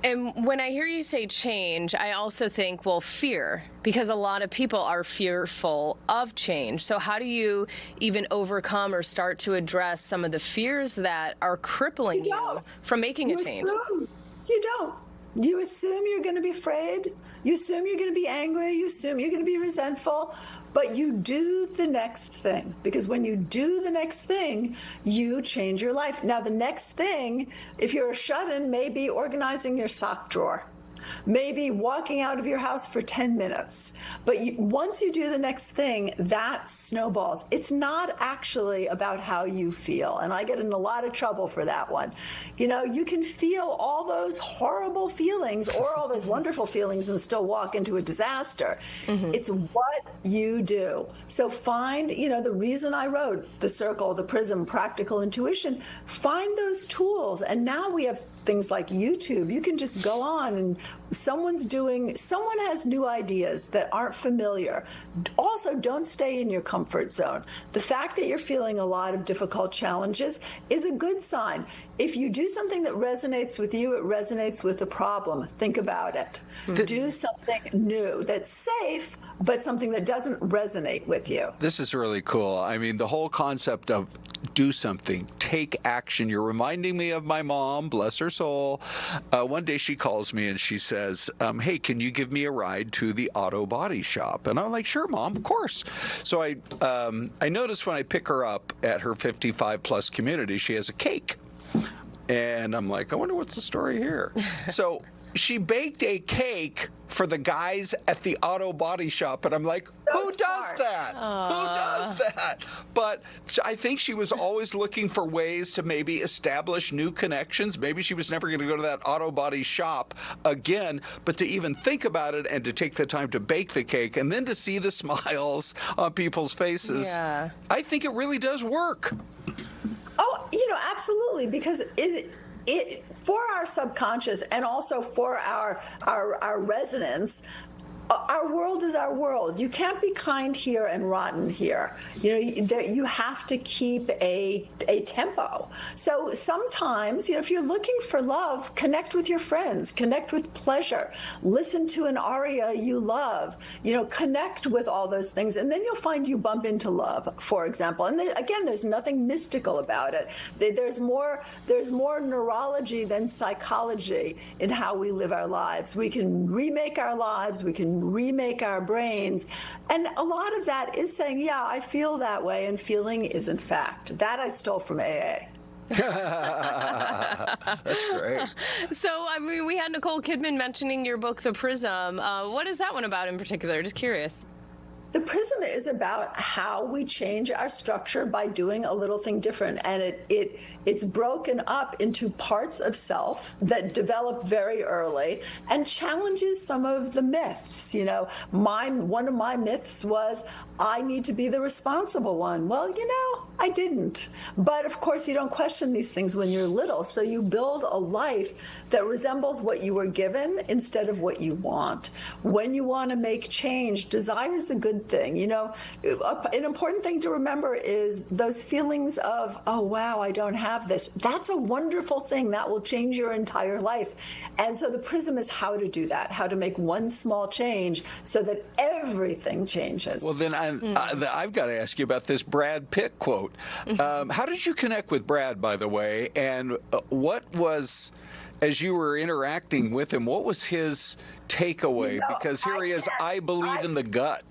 And when I hear you say change, I also think, fear, because a lot of people are fearful of change. So how do you even overcome or start to address some of the fears that are crippling you from making a change? You don't. You assume you're going to be afraid. You assume you're going to be angry. You assume you're going to be resentful. But you do the next thing. Because when you do the next thing, you change your life. Now, the next thing, if you're a shut-in, may be organizing your sock drawer. Maybe walking out of your house for 10 minutes. But once you do the next thing, that snowballs. It's not actually about how you feel. And I get in a lot of trouble for that one. You can feel all those horrible feelings or all those wonderful feelings and still walk into a disaster. Mm-hmm. It's what you do. So find, the reason I wrote The Circle, The Prism, Practical Intuition, find those tools. And now we have things like YouTube. You can just go on and someone has new ideas that aren't familiar. Also, don't stay in your comfort zone. The fact that you're feeling a lot of difficult challenges is a good sign. If you do something that resonates with you, it resonates with the problem. Think about it. Mm-hmm. Do something new that's safe, but something that doesn't resonate with you. This is really cool. I mean, the whole concept of do something, take action. You're reminding me of my mom, bless her soul. One day she calls me and she says, hey, can you give me a ride to the auto body shop? And I'm like, sure, Mom, of course. So I noticed when I pick her up at her 55-plus community, she has a cake. And I'm like, I wonder what's the story here. So she baked a cake for the guys at the auto body shop. And I'm like, who does that? Aww. Who does that? But I think she was always looking for ways to maybe establish new connections. Maybe she was never going to go to that auto body shop again. But to even think about it and to take the time to bake the cake and then to see the smiles on people's faces, I think it really does work. Oh, absolutely, because it for our subconscious and also for our resonance, our world is our world. You can't be kind here and rotten here. You have to keep a tempo. So sometimes, if you're looking for love, connect with your friends, connect with pleasure, listen to an aria you love, connect with all those things, and then you'll find you bump into love, for example. And again, there's nothing mystical about it. There's more neurology than psychology in how we live our lives. We can remake our lives. We can remake our brains. And a lot of that is saying, yeah, I feel that way, and feeling isn't fact. That I stole from AA. That's great. So, we had Nicole Kidman mentioning your book, The Prism. What is that one about in particular? Just curious. The prism is about how we change our structure by doing a little thing different. And it's broken up into parts of self that develop very early and challenges some of the myths. One of my myths was, I need to be the responsible one. Well, I didn't. But of course, you don't question these things when you're little. So you build a life that resembles what you were given instead of what you want. When you want to make change, desire is a good thing. You know, an important thing to remember is those feelings of, oh, wow, I don't have this. That's a wonderful thing. That will change your entire life. And so the prism is how to do that, how to make one small change so that everything changes. Well, then I've got to ask you about this Brad Pitt quote. How did you connect with Brad, by the way? And what was, as you were interacting with him, what was his takeaway? You know, because here he is, I believe in the gut.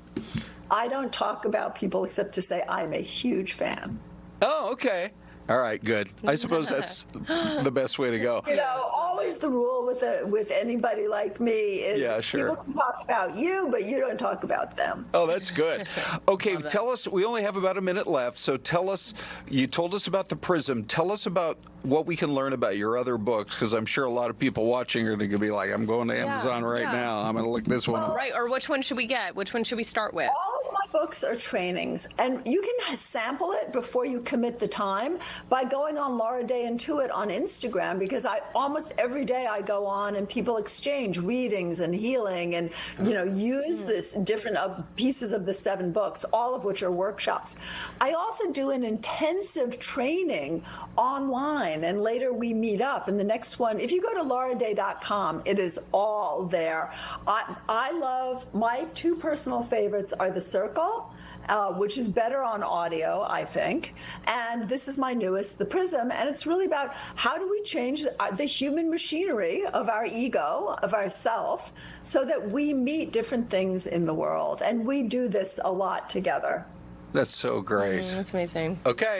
I don't talk about people except to say I'm a huge fan. Oh, okay. All right, good. I suppose that's the best way to go. You know, always the rule with anybody like me is people can talk about you, but you don't talk about them. Oh, that's good. Okay, tell us, we only have about a minute left, so tell us, you told us about the Prism. Tell us about what we can learn about your other books, because I'm sure a lot of people watching are going to be like, I'm going to Amazon right now. I'm going to look this one up. Right, or which one should we get? Which one should we start with? All of my books are trainings, and you can sample it before you commit the time by going on Laura Day Intuit on Instagram, because almost every day I go on and people exchange readings and healing and, you know, use this different pieces of the 7 books, all of which are workshops. I also do an intensive training online, and later we meet up. And the next one, if you go to lauraday.com, it is all there. I love, my 2 personal favorites are The Circle, which is better on audio, I think. And this is my newest, The Prism, and it's really about how do we change the human machinery of our ego, of ourself, so that we meet different things in the world. And we do this a lot together. That's so great. That's amazing. Okay.